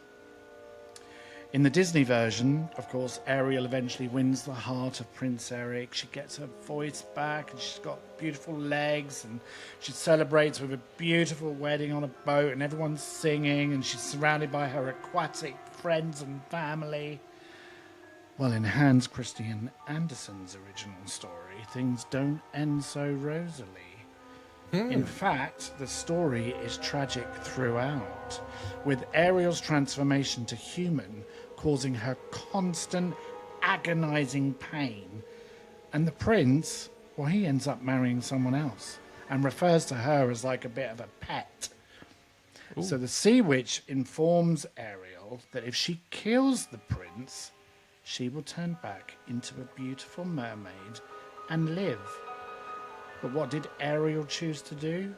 in the Disney version, of course, Ariel eventually wins the heart of Prince Eric. She gets her voice back, and she's got beautiful legs, and she celebrates with a beautiful wedding on a boat, and everyone's singing, and she's surrounded by her aquatic friends and family. Well, in Hans Christian Andersen's original story, things don't end so rosily. In fact, the story is tragic throughout, with Ariel's transformation to human causing her constant, agonizing pain. And the prince, well, he ends up marrying someone else and refers to her as like a bit of a pet. Ooh. So the sea witch informs Ariel that if she kills the prince, she will turn back into a beautiful mermaid and live. But what did Ariel choose to do?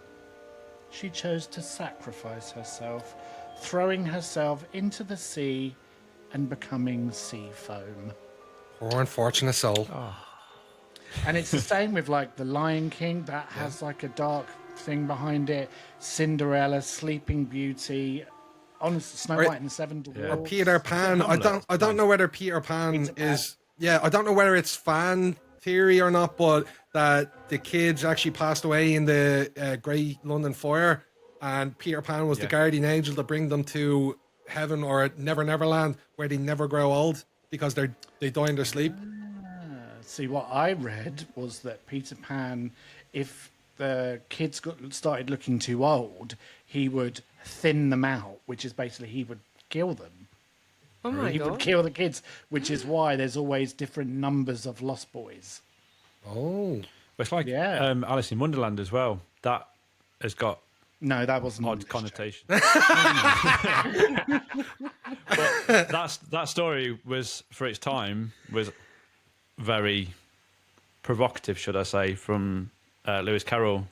She chose to sacrifice herself, throwing herself into the sea and becoming sea foam. Poor unfortunate soul. Oh. And it's the same with, like, The Lion King. That has, like, a dark thing behind it. Cinderella, Sleeping Beauty, honestly, Snow White and the Seven Dwarfs. Or Peter Pan. I don't know whether Peter Pan is... Yeah, I don't know whether it's fan theory or not, but that the kids actually passed away in the Great London Fire, and Peter Pan was the guardian angel to bring them to heaven or Neverland, where they never grow old because they die in their sleep. See, what I read was that Peter Pan, if the kids started looking too old, he would thin them out, which is basically he would kill them. Oh my God. He would kill the kids, which is why there's always different numbers of Lost Boys. Oh. It's like Alice in Wonderland as well. That has got that wasn't odd connotation. But that story was, for its time, was very provocative, should I say, from Lewis Carroll.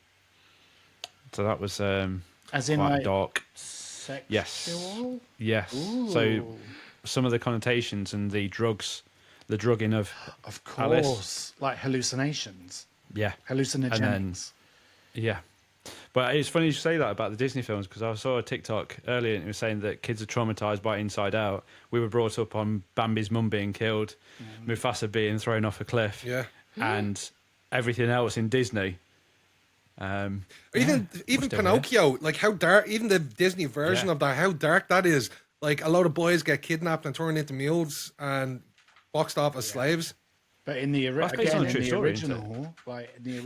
So that was as in quite like dark. Sexual? Yes. Ooh. So some of the connotations and the drugging of course, Alice. like hallucinations. Yeah, hallucinogenics. But it's funny you say that about the Disney films, because I saw a TikTok earlier and it was saying that kids are traumatized by Inside Out. We were brought up on Bambi's mum being killed, Mufasa being thrown off a cliff, and everything else in Disney. Even Pinocchio, like how dark, even the Disney version of that, how dark that is. Like a lot of boys get kidnapped and turned into mules and boxed off as slaves. But in the original,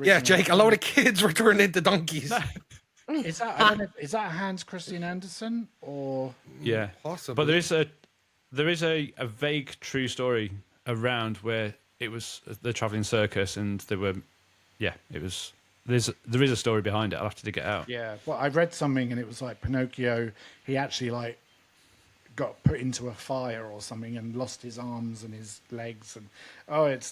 yeah, Jake, a lot of kids were turned into donkeys. Is that Hans Christian Andersen or possibly? But There is a vague true story around where it was the travelling circus, and there were, it was. There is a story behind it. I'll have to dig it out. Yeah, well, I read something and it was like Pinocchio. He actually like got put into a fire or something and lost his arms and his legs. And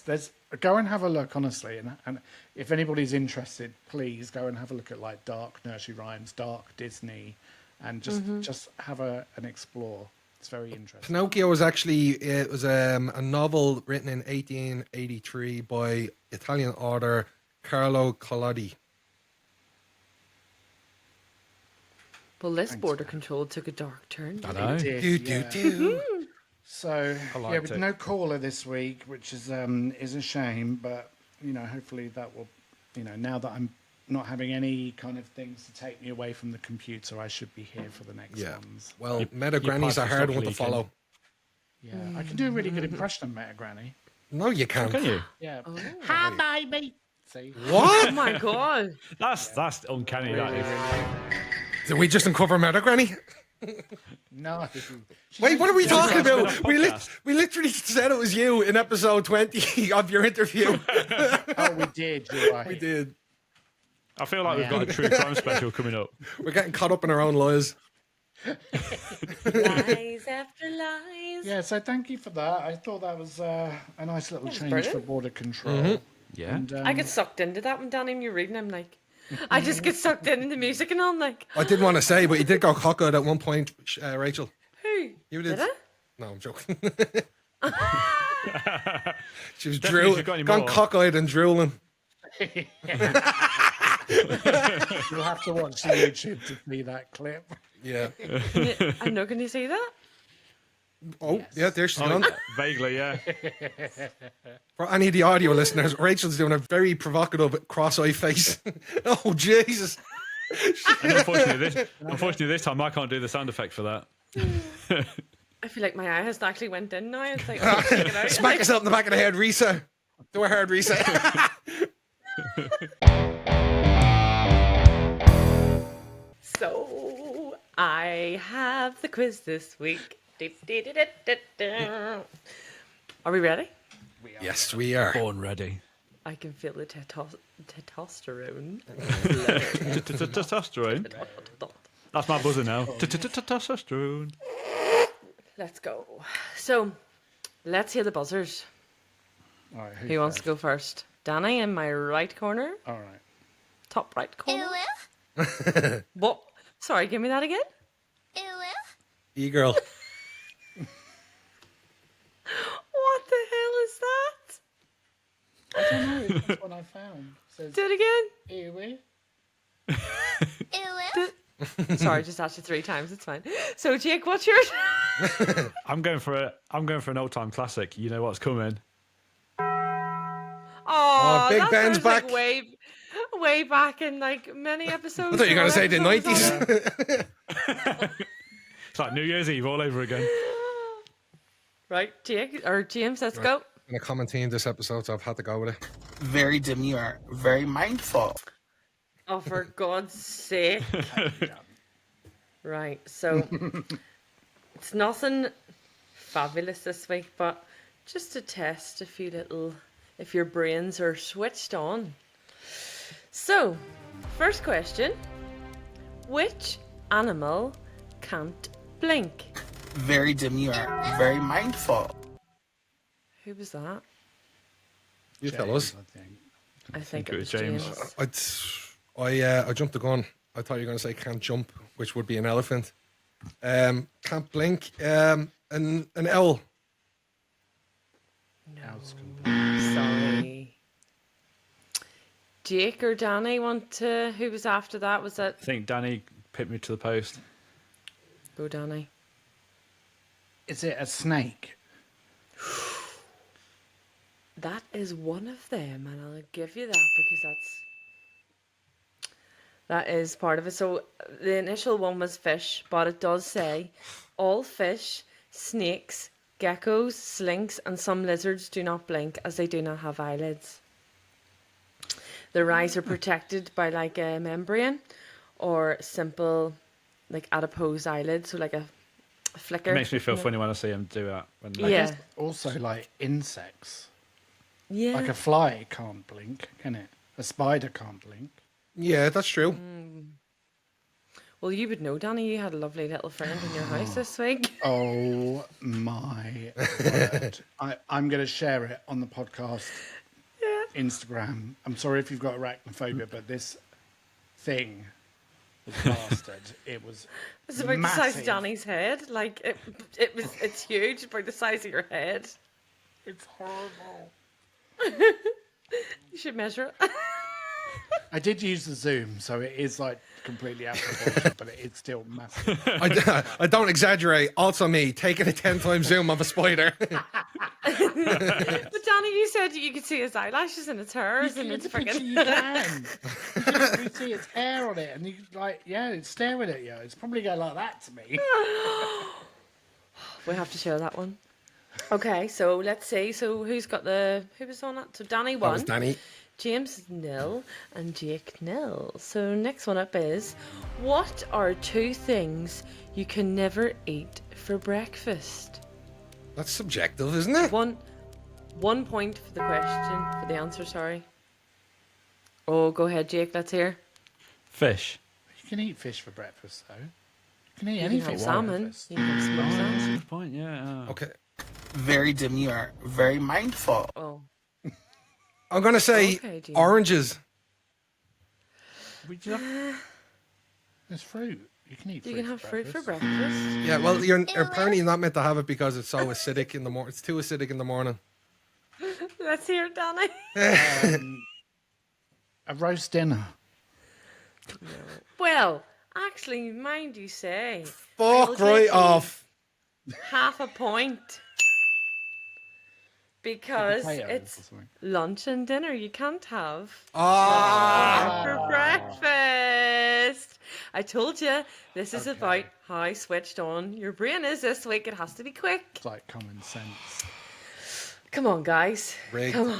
there's go and have a look, honestly. And if anybody's interested, please go and have a look at like dark nursery rhymes, dark Disney, and just have an explore. It's very interesting. Pinocchio was actually a novel written in 1883 by Italian author Carlo Collodi. Well, this border control took a dark turn. I know. So liked with it. no caller this week, which is a shame, but hopefully that will, now that I'm not having any kind of things to take me away from the computer, I should be here for the next ones. Well, Meta Granny's a hard one to follow. Yeah, I can do a really good impression of Meta Granny. No, you can't. Can you? Yeah. Hi, baby. See? What? Oh my god. That's uncanny. That is. Did we just uncover Meta Granny? No. Wait, what are we talking It's been a about? podcast. We literally said it was you in episode 20 of your interview. Oh, we did. You're right. We did. I feel like we've got a true crime special coming up. We're getting caught up in our own lies. Lies after lies. Yeah, so thank you for that. I thought that was a nice little change brilliant. for border control. Mm-hmm. Yeah. And, I get sucked into that when Danny and you're reading. I'm like, I just get sucked in the music and I'm like, I didn't want to say, but you did go cockeyed at one point, Rachel. who? You did. I? No, I'm joking. She was Definitely, if you've got any gone more. cockeyed and drooling. You'll have to watch the YouTube to see that clip. Yeah. I know, can you see that? Oh, yeah, there she's gone. Vaguely, yeah. For any of the audio listeners, Rachel's doing a very provocative cross-eye face. Oh, Jesus. And unfortunately, this time I can't do the sound effect for that. I feel like my eye has actually went in now. It's like, oh, check it out. Smack yourself in the back of the head, reset. Do a hard reset. So, I have the quiz this week. Are we ready? Yes, we are. Born ready. I can feel the testosterone. Testosterone. That's my buzzer now. Testosterone. Let's go. So, let's hear the buzzers. All right, Who wants to go first? Danny in my right corner. All right. Top right corner. What? Sorry, give me that again. E-girl. What the hell is that? I don't know. That's what I found. It says, Do it again. "Ew." Sorry, just asked you 3 times. It's fine. So, Jake, what's yours? I'm going for an old time classic. You know what's coming. Oh, Big that Ben's sounds like back. way back in like many episodes. I thought you were going to say the or episodes on 90s. It's like New Year's Eve all over again. it. Right, Jake or James, let's go. I'm commenting this episode, so I've had to go with it. Very demure, very mindful. Oh, for God's sake. Right, so it's nothing fabulous this week, but just to test a few little, if your brains are switched on. So, first question. Which animal can't blink? Very demure, very mindful. Who was that? You tell us. I think. I think it it was was James. James. I jumped the gun. I thought you were going to say can't jump, which would be an elephant. Can't blink. An owl. Sorry. Jake or Danny want to... Who was after that? Was that... I think Danny picked me to the post. Go, Danny. Is it a snake? That is one of them, and I'll give you that because that is part of it. So the initial one was fish, but it does say all fish, snakes, geckos, slinks, and some lizards do not blink as they do not have eyelids. Their eyes are protected by like a membrane or simple like adipose eyelids, so like a flicker. It makes me feel funny when I see them do that. When I they, Yeah. guess also like insects. Yeah. Like a fly can't blink, can it? A spider can't blink. Yeah, that's true. Well, you would know, Danny. You had a lovely little friend in your house this week. Oh my word. I'm going to share it on the podcast Instagram. I'm sorry if you've got arachnophobia, but this thing was bastard. It was It's about the size massive. of Danny's head. Like it's huge, about the size of your head. It's horrible. You should measure it. I did use the zoom, so it is like completely out of proportion, but it is still massive. I don't exaggerate. Also, me taking a 10 times zoom of a spider. But Danny, you said you could see his eyelashes and his hairs and it's freaking. You can. You can actually see its hair on it, and you like, yeah, it's staring at you. It's probably going like that to me. We have to share that one. Okay, so let's see. So who was on that? So Danny That won. was Danny. James nil and Jake nil. So next one up is, what are 2 things you can never eat for breakfast? That's subjective, isn't it? 1 point for the question, for the answer, sorry. Oh, go ahead, Jake, let's hear. fish. You can eat fish for breakfast, though. You can eat You can anything have for salmon. breakfast. You can have smoked salmon. Good point. Yeah. Okay. Very demure, very mindful. Oh, I'm going to say Okay, Gina. oranges. There's fruit. You can eat fruit. you can have for fruit for breakfast. breakfast. Yeah, well, you're apparently not meant to have it because it's so acidic in the morning. It's too acidic in the morning. Let's hear it, Danny. A roast dinner. Well, actually, mind you say, Fuck I'll right give you off. half a point. Because Potatoes or it's something. lunch and dinner. You can't have Ah. for breakfast. I told you, this is about how switched on your brain is this week. It has to be quick. It's like common sense. Come on, guys. Rigged. Come on.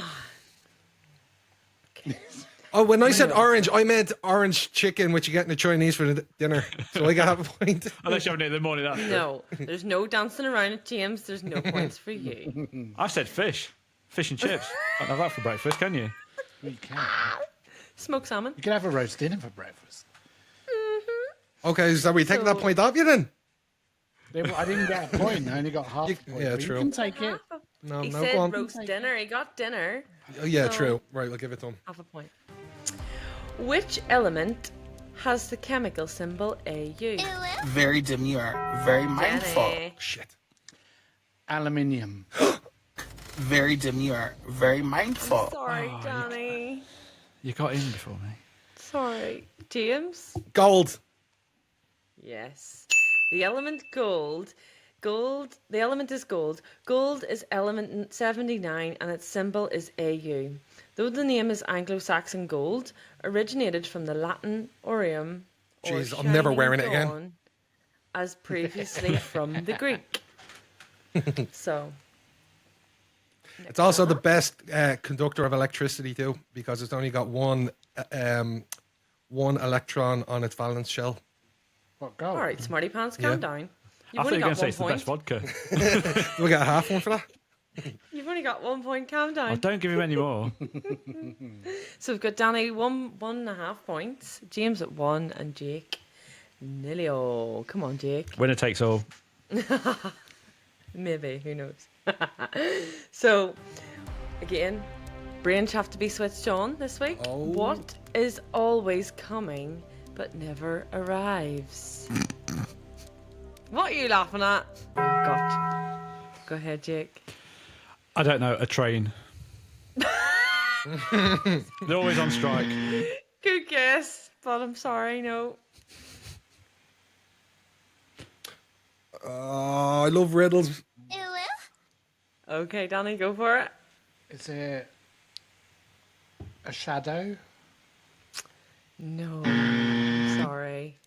Oh, when I said orange, I meant orange chicken, which you get in the Chinese for the dinner. So I got half a point. Unless you haven't eaten in the morning. That's No, there's no dancing around it, James. There's no points for you. I said fish. Fish and chips. Can't have that for breakfast, can you? You can. Smoked salmon. You can have a roast dinner for breakfast. Okay, so we taking that point off you then? I didn't get a point. I only got half a point. yeah, but true. You can take it. No, He no, said go on. roast dinner. He got dinner. Oh, yeah, So- true. Right, we'll give it to him. Half a point. Which element has the chemical symbol AU? Very demure, very mindful. Danny. Shit. Aluminium. Very demure, very mindful. Sorry, Danny. You got in before me. Sorry. James? Gold. Yes. The element gold. The element is gold. Gold is element 79 and its symbol is AU. Though the name is Anglo-Saxon gold, originated from the Latin aureum. or Jeez, I'm never shining wearing it again. dawn, as previously from the Greek. So, It's also the best conductor of electricity too, because it's only got one electron on its valence shell. What, gold? all right, smarty pants, calm Yeah. down. I You've thought you only were going got to say one it's the point. best vodka. Do we get a half one for that? You've only got 1 point. Calm down. Oh, don't give him any more. So we've got Danny 1.5 points, James at 1, and Jake nilio. Come on, Jake. Winner takes all. Maybe, who knows? So, again, brains have to be switched on this week. Oh. What is always coming but never arrives? What are you laughing at? Oh, God. Go ahead, Jake. I don't know. A train. They're always on strike. Good guess, but I'm sorry, no. I love riddles. Okay, Danny, go for it. Is it a shadow? No, sorry.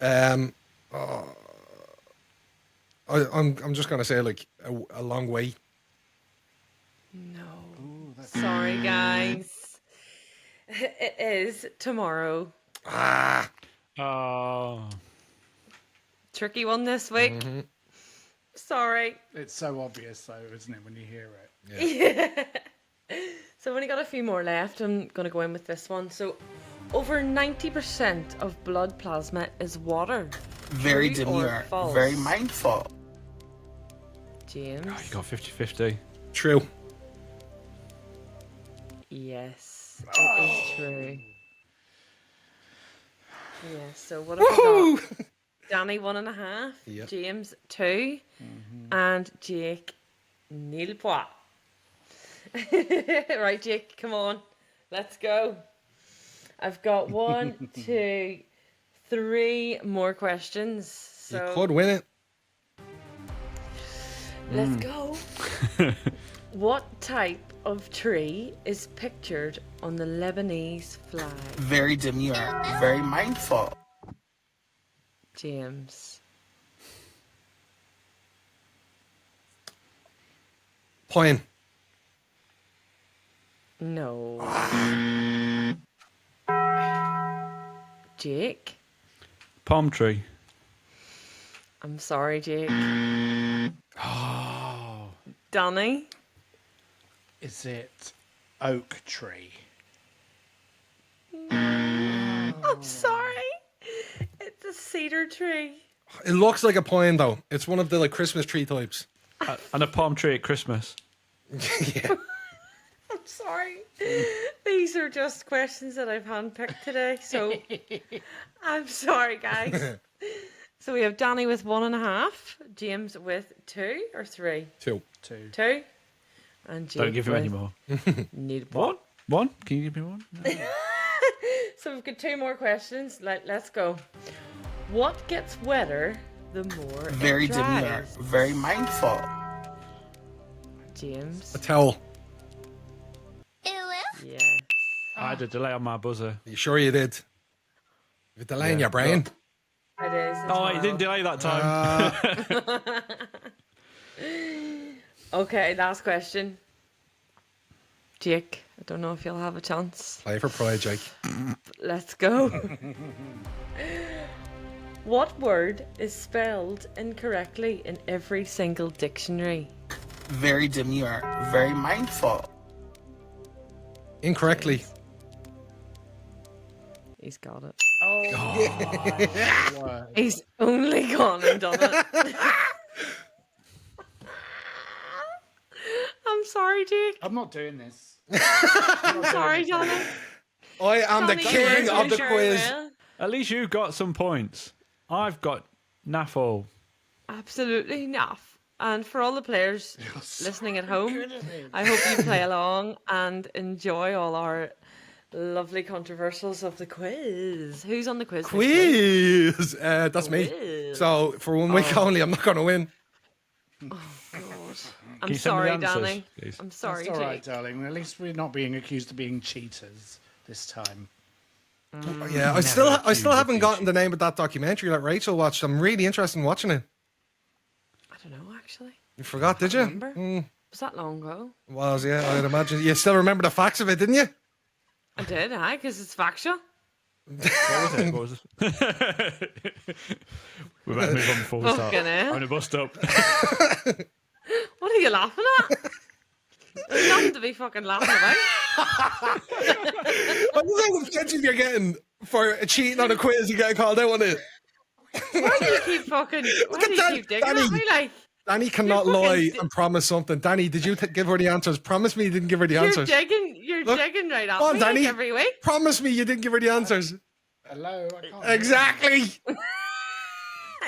I'm just gonna say like a long way. No. Sorry, guys. It is tomorrow. Ah, Oh. tricky one this week. Sorry. It's so obvious, though, isn't it, when you hear it? Yeah. So I've only got a few more left. I'm going to go in with this one. So over 90% of blood plasma is water. Very True or demure. false? Very mindful. James? Oh, you got 50-50. True. Yes, it is true. Yeah, so what have we got? Danny 1.5, Yep. James 2, and Jake nil point. Right, Jake, come on, let's go. I've got 1, 2, 3 more questions. So You could win it. let's go. What type of tree is pictured on the Lebanese flag? Very demure. Very mindful. James. Pine. No. Jake? Palm tree. I'm sorry, Jake. Oh. Danny? Is it oak tree? I'm sorry. It's a cedar tree. It looks like a pine though. It's one of the like Christmas tree types. And a palm tree at Christmas. Yeah. I'm sorry. These are just questions that I've handpicked today, so I'm sorry, guys. So we have Danny with 1.5, James with 2 or 3? 2. 2. And Jake Don't give him with any more. Need What? One? Can you give me one? No. So we've got 2 more questions. Let's go. What gets wetter the more Very it demure. dries? Very mindful. James? A towel. Yeah. I had a delay on my buzzer. You sure you did? You're delaying your brain. It is. as Oh, well. he didn't delay that time. Okay, last question. Jake, I don't know if you'll have a chance. Play for pride, Jake. Let's go. What word is spelled incorrectly in every single dictionary? Very demure. Very mindful. Incorrectly. He's got it. Oh, He's only gone and done it. I'm sorry, Jake. I'm not doing this. I'm sorry, Johnny. I am the Johnny, king you're of the sure quiz. will. At least you got some points. I've got naff all. Absolutely enough. And for all the players listening at home, I hope you play along and enjoy all our lovely controversials of the quiz. Who's on the quiz? this week? Quiz. That's me. Quiz. So for 1 week only, I'm not going to win. God. Can I'm you send me sorry, the answers, Danny. please? I'm sorry, That's all right, Jake. darling. At least we're not being accused of being cheaters this time. Yeah, I still haven't gotten the name of that documentary that Rachel watched. I'm really interested in watching it. I don't know, actually. You forgot, did you? Remember? Was that long ago? Was, yeah, I'd imagine. You still remember the facts of it, didn't you? I did, because it's factual. What was it? We better move on before we start. Fucking hell. I'm going to bust up. What are you laughing at? There's nothing to be fucking laughing about. What the type of attention you're getting for cheating on a quiz? You getting called out on it. Why do you keep fucking... Why do you Danny- keep digging Danny. at me like... Danny cannot You're fucking lie and promise something. Danny, did you give her the answers? Promise me you didn't give her the You're answers. digging Look, right at Come on, me Danny. like every week. Promise me you didn't give her the answers. Hello, I can't. Exactly.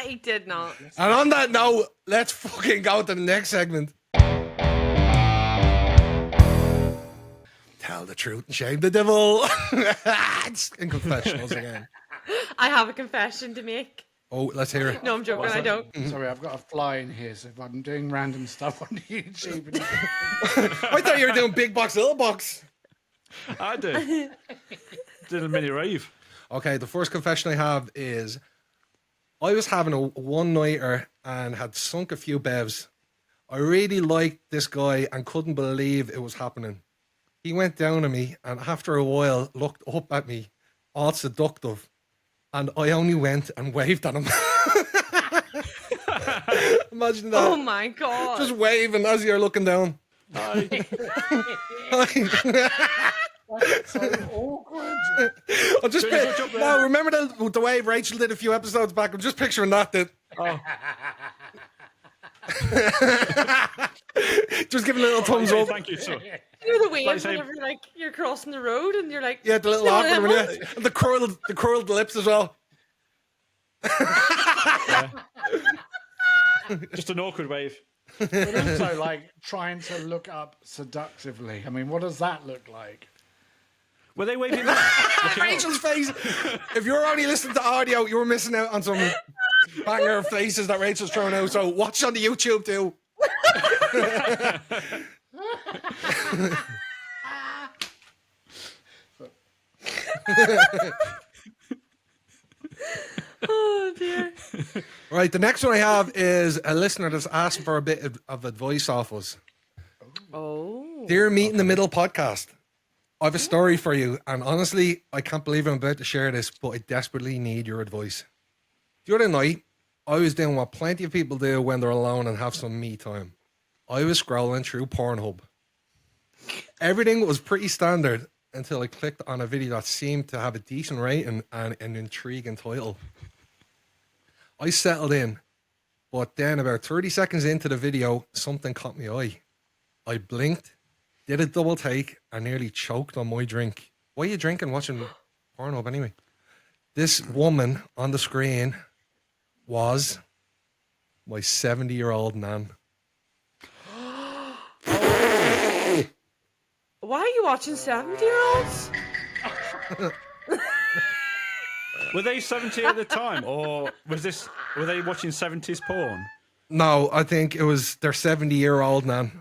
He did not. And on that note, let's fucking go to the next segment. Tell the truth and shame the devil. It's in confessionals again. I have a confession to make. Oh, let's hear it. No, I'm joking, I don't. Sorry, I've got a fly in here, so if I'm doing random stuff on YouTube, and I thought you were doing big box, little box. I did. Did a mini rave. Okay, the first confession I have is I was having a one-nighter and had sunk a few bevs. I really liked this guy and couldn't believe it was happening. He went down on me and after a while looked up at me, all seductive, and I only went and waved at him. Imagine that. Oh my god. Just waving as you're looking down. That's so awkward. I'm just no. Remember the wave Rachel did a few episodes back. I'm just picturing that. Just giving a little thumbs up. Thank you, sir. You know the wave Like, say- whenever like you're crossing the road and you're like, Yeah, the little awkward one. Yeah, and the curled lips as well. Just an awkward wave. But also, like, trying to look up seductively. I mean, what does that look like? Were they waving that? Rachel's face. If you're only listening to audio, you were missing out on some banger faces that Rachel's throwing out. So watch on the YouTube too. oh dear. Right, the next one I have is a listener that's asking for a bit of advice off us. Oh. Dear Meet in the Middle podcast, I have a story for you, and honestly, I can't believe I'm about to share this, but I desperately need your advice. The other night, I was doing what plenty of people do when they're alone and have some me time. I was scrolling through Pornhub. Everything was pretty standard until I clicked on a video that seemed to have a decent rating and an intriguing title. I settled in, but then about 30 seconds into the video, something caught my eye. I blinked, did a double take, and nearly choked on my drink. Why are you drinking watching Pornhub anyway? This woman on the screen was my 70-year-old nan. Why are you watching 70-year-olds? Were they 70 at the time, or were they watching 70s porn? No, I think it was their 70-year-old nan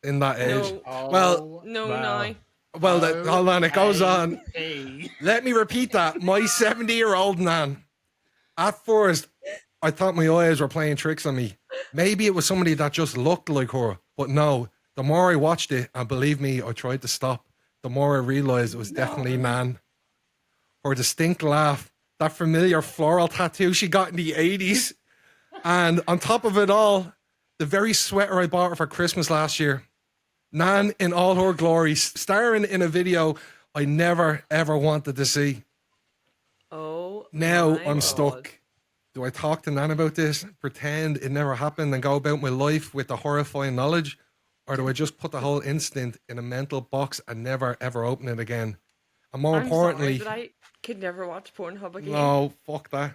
in that age. No. Well, No, Wow. no. well, hold on, it goes on. Let me repeat that. My 70-year-old nan. At first, I thought my eyes were playing tricks on me. Maybe it was somebody that just looked like her. But no, the more I watched it, and believe me, I tried to stop, the more I realized it was definitely Nan. Her distinct laugh, that familiar floral tattoo she got in the 80s. And on top of it all, the very sweater I bought her for Christmas last year. Nan in all her glory, starring in a video I never, ever wanted to see. Oh. Now my I'm God. stuck. Do I talk to Nan about this, pretend it never happened, and go about my life with the horrifying knowledge? Or do I just put the whole incident in a mental box and never, ever open it again? And more I'm importantly... sorry, but I could never watch Pornhub again. No, fuck that.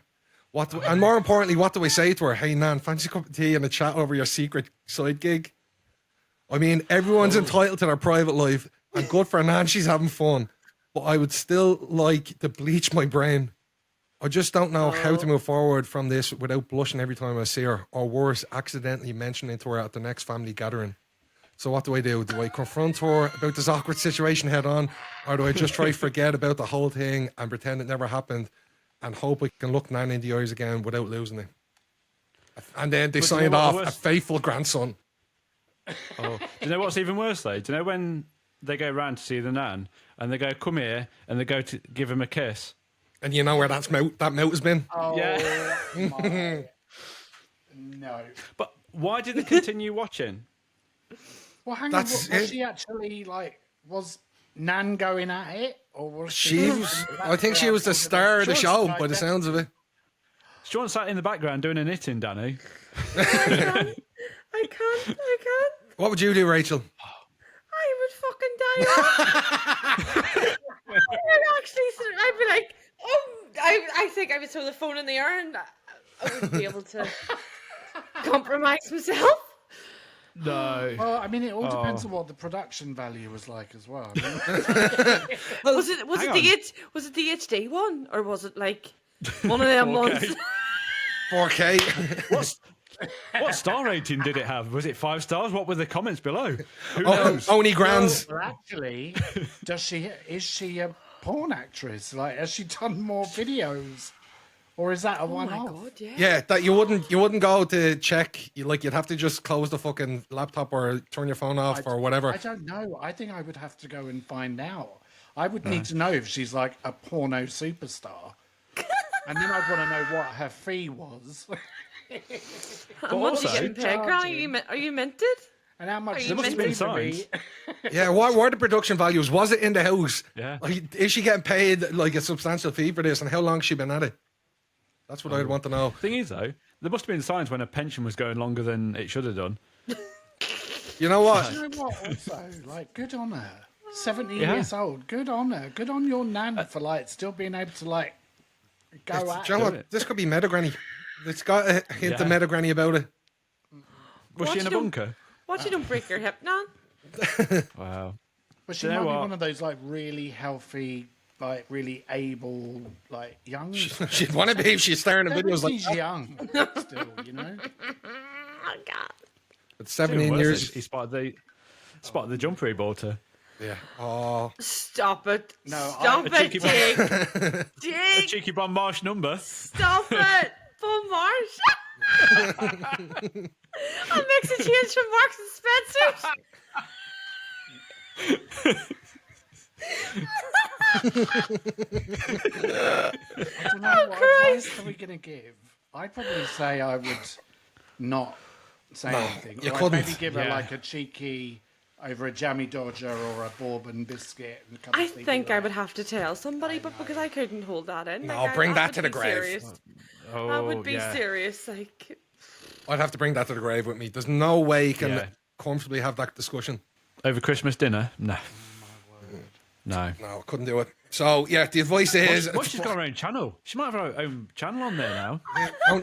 And more importantly, what do I say to her? Hey, Nan, fancy a cup of tea and a chat over your secret side gig? I mean, everyone's entitled to their private life, and good for Nan, she's having fun. But I would still like to bleach my brain. I just don't know how to move forward from this without blushing every time I see her, or worse, accidentally mentioning it to her at the next family gathering. So what do I do? Do I confront her about this awkward situation head on, or do I just try to forget about the whole thing and pretend it never happened and hope I can look Nan in the eyes again without losing it? And then they signed off a faithful grandson. Oh. Do you know what's even worse though? Do you know when they go round to see the nan and they go, come here, and they go to give him a kiss? And you know where that mouth has been? Oh, Yeah. my. No. But why did they continue watching? Well, hang That's on. Was it. she actually, like, was Nan going at it? Or was she... She was, I think she was the star of the show by the sounds of it. Sean sat in the background doing a knitting, Danny. I can't. What would you do, Rachel? I would fucking die. I'd be like, I think I would throw the phone in the air and I wouldn't be able to compromise myself. No. Well, I mean, it all depends on what the production value was like as well. I mean, Was it the HD one, or was it like one of them 4K. ones? 4K. What star rating did it have? Was it 5 stars? What were the comments below? Who knows? Only grands. well, actually, is she a porn actress? Like, has she done more videos? Or is that a Oh my one-off? god, yeah. Yeah, that you wouldn't go to check. You'd have to just close the fucking laptop or turn your phone off or whatever. I don't know. I think I would have to go and find out. I would need to know if she's like a porno superstar. And then I'd want to know what her fee was. And what are you also- getting paid, Granny? Are you minted? And how much There must have been signs. Yeah, what were the production values? Was it in the house? Yeah. Like, is she getting paid like a substantial fee for this, and how long has she been at it? That's what I'd want to know. Thing is, though, there must have been signs when a pension was going longer than it should have done. You know what? You know what? Also, like, good on her. 70 Yeah. years old. Good on her. Good on your nan for like still being able to like go at Do you know it. what? This could be Meta Granny. It's got a hint of Yeah. Meta Granny about it. Was she in a bunker? What, you don't break your hip, Nan? Wow. But she Do you might know be what? one of those like really healthy, like really able, like young. She'd want to be if she's staring at videos like She's that. young still, you know. Oh, God. At Even 17 worse, years. He spotted the jumper he bought her. Yeah. Oh. Stop it. No, Stop A it, cheeky Jake. A Jake, cheeky Bon Marsh number. stop it. Bon Marsh. I'll mix a change from Marks and Spencer's. I don't know what advice are we gonna give. I'd probably say I would not say anything. you Or I'd couldn't. maybe give her Yeah. like a cheeky over a jammy dodger or a bourbon biscuit. And a cup of I sleepy think I light. would have to tell somebody, but because I couldn't hold that in. No, like, bring that would to the be grave. Serious. Oh, That would be yeah. serious. Like, I'd have to bring that to the grave with me. There's no way you can Yeah. comfortably have that discussion. Over Christmas dinner? No. No. No, I couldn't do it. So, yeah, the advice is... What she's got her own channel? She might have her own channel on there now.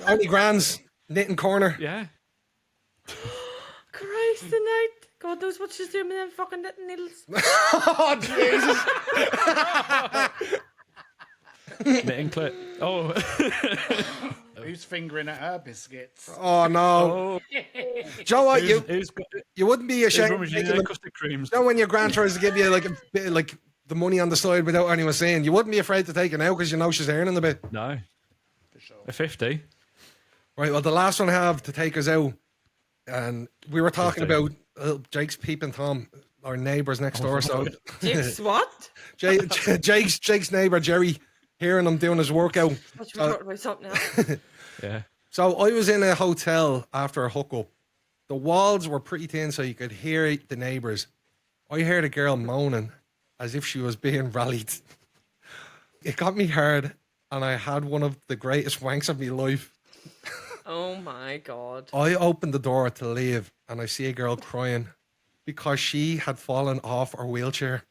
Only Gran's knitting corner. Yeah. Christ the night. God knows what she's doing with them fucking knitting needles. Oh, Jesus. Knitting clip. Oh. Who's fingering at her biscuits? Oh, no. Oh. Do you know what? Who's got, You wouldn't be who's ashamed of rummaging taking their them. custard creams? You know when your grand tries to give you like a bit like the money on the side without anyone saying, you wouldn't be afraid to take it now because you know she's earning a bit. No. For sure. A 50. Right, well, the last one I have to take us out, and we were talking do. about Jake's peeping Tom, our neighbours next door. So Jake's what? Jake's neighbour Jerry, hearing him doing his workout. What you were talking about something else? Yeah. So I was in a hotel after a hookup. The walls were pretty thin, so you could hear the neighbours. I heard a girl moaning as if she was being rallied. It got me hard, and I had one of the greatest wanks of my life. Oh my God. I opened the door to leave, and I see a girl crying because she had fallen off her wheelchair.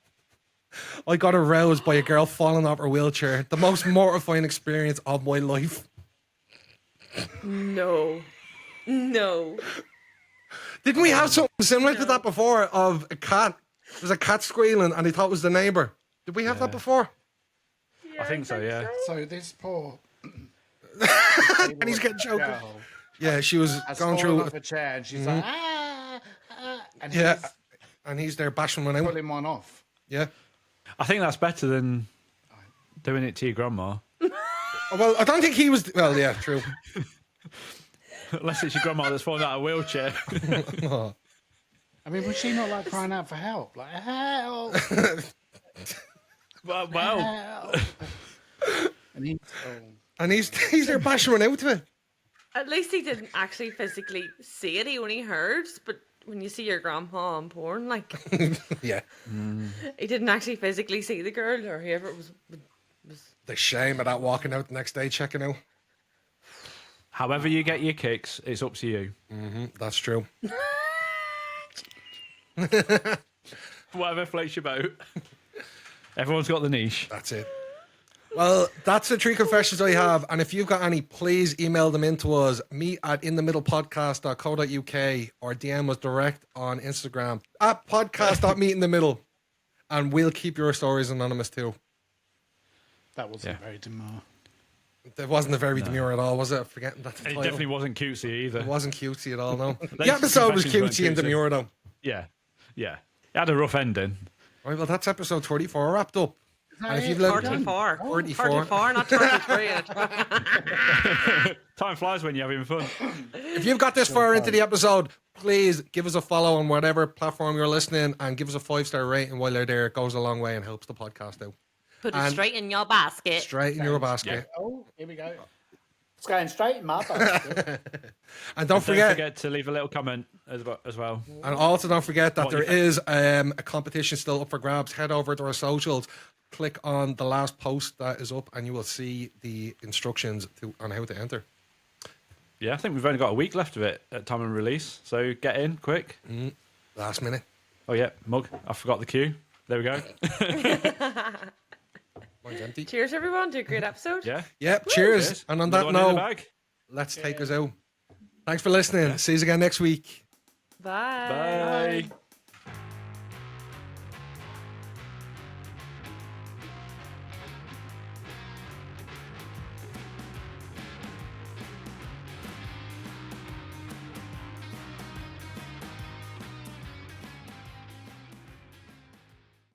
I got aroused by a girl falling off her wheelchair. The most mortifying experience of my life. No. No. Didn't we have something similar to that before of a cat? There's a cat squealing and he thought it was the neighbour. Did we have that before? I think so, yeah. So this poor And he's getting choked. girl Yeah, she was has going fallen through. off a chair and she's like, and Yeah, he's and he's there bashing one out. pulling one off. Yeah. I think that's better than doing it to your grandma. Oh, well, I don't think he was. Well, yeah, true. Unless it's your grandma that's fallen out of a wheelchair. Oh. I mean, was she not like crying out for help? Like, help! well, help. And And he's there bashing one out to it. At least he didn't actually physically see it. He only heard. But when you see your grandpa on porn, like, Yeah. he didn't actually physically see the girl or whoever it was. The shame of that walking out the next day, checking out. However you get your kicks, it's up to you. That's true. Whatever floats your boat. Everyone's got the niche. That's it. Well, that's the 3 confessions I have. And if you've got any, please email them in to us. Meet at inthemiddlepodcast.co.uk or DM us direct on Instagram at podcast.meetinthemiddle. And we'll keep your stories anonymous too. that wasn't very demure. It wasn't a very demure at all, was it? Forgetting that. And it definitely wasn't cutesy either. It wasn't cutesy at all, no. The Latest episode was confessions cutesy weren't and demure, though. Yeah. Yeah. It had a rough ending. Right, well, that's episode 34 wrapped up. And if you've lived 34. 34. 34, not 33. Time flies when you're having fun. If you've got this far into the episode, please give us a follow on whatever platform you're listening and give us a 5-star rating while you're there. It goes a long way and helps the podcast out. Put it And- straight in your basket. Straight in your basket. Oh, here we go. It's going straight in my basket. And don't Don't forget, forget to leave a little comment as well. and also don't forget that What there you think? is a competition still up for grabs. Head over to our socials, click on the last post that is up, and you will see the instructions on how to enter. Yeah, I think we've only got a week left of it at time of release, so get in quick. Last minute. Oh yeah, mug. I forgot the cue. There we go. Mine's empty. Cheers, everyone, to a great episode. Yeah. Yep, cheers. Cheers. And on Another that one in the note, bag. let's take us out. Thanks for listening. See you again next week. Bye. Bye.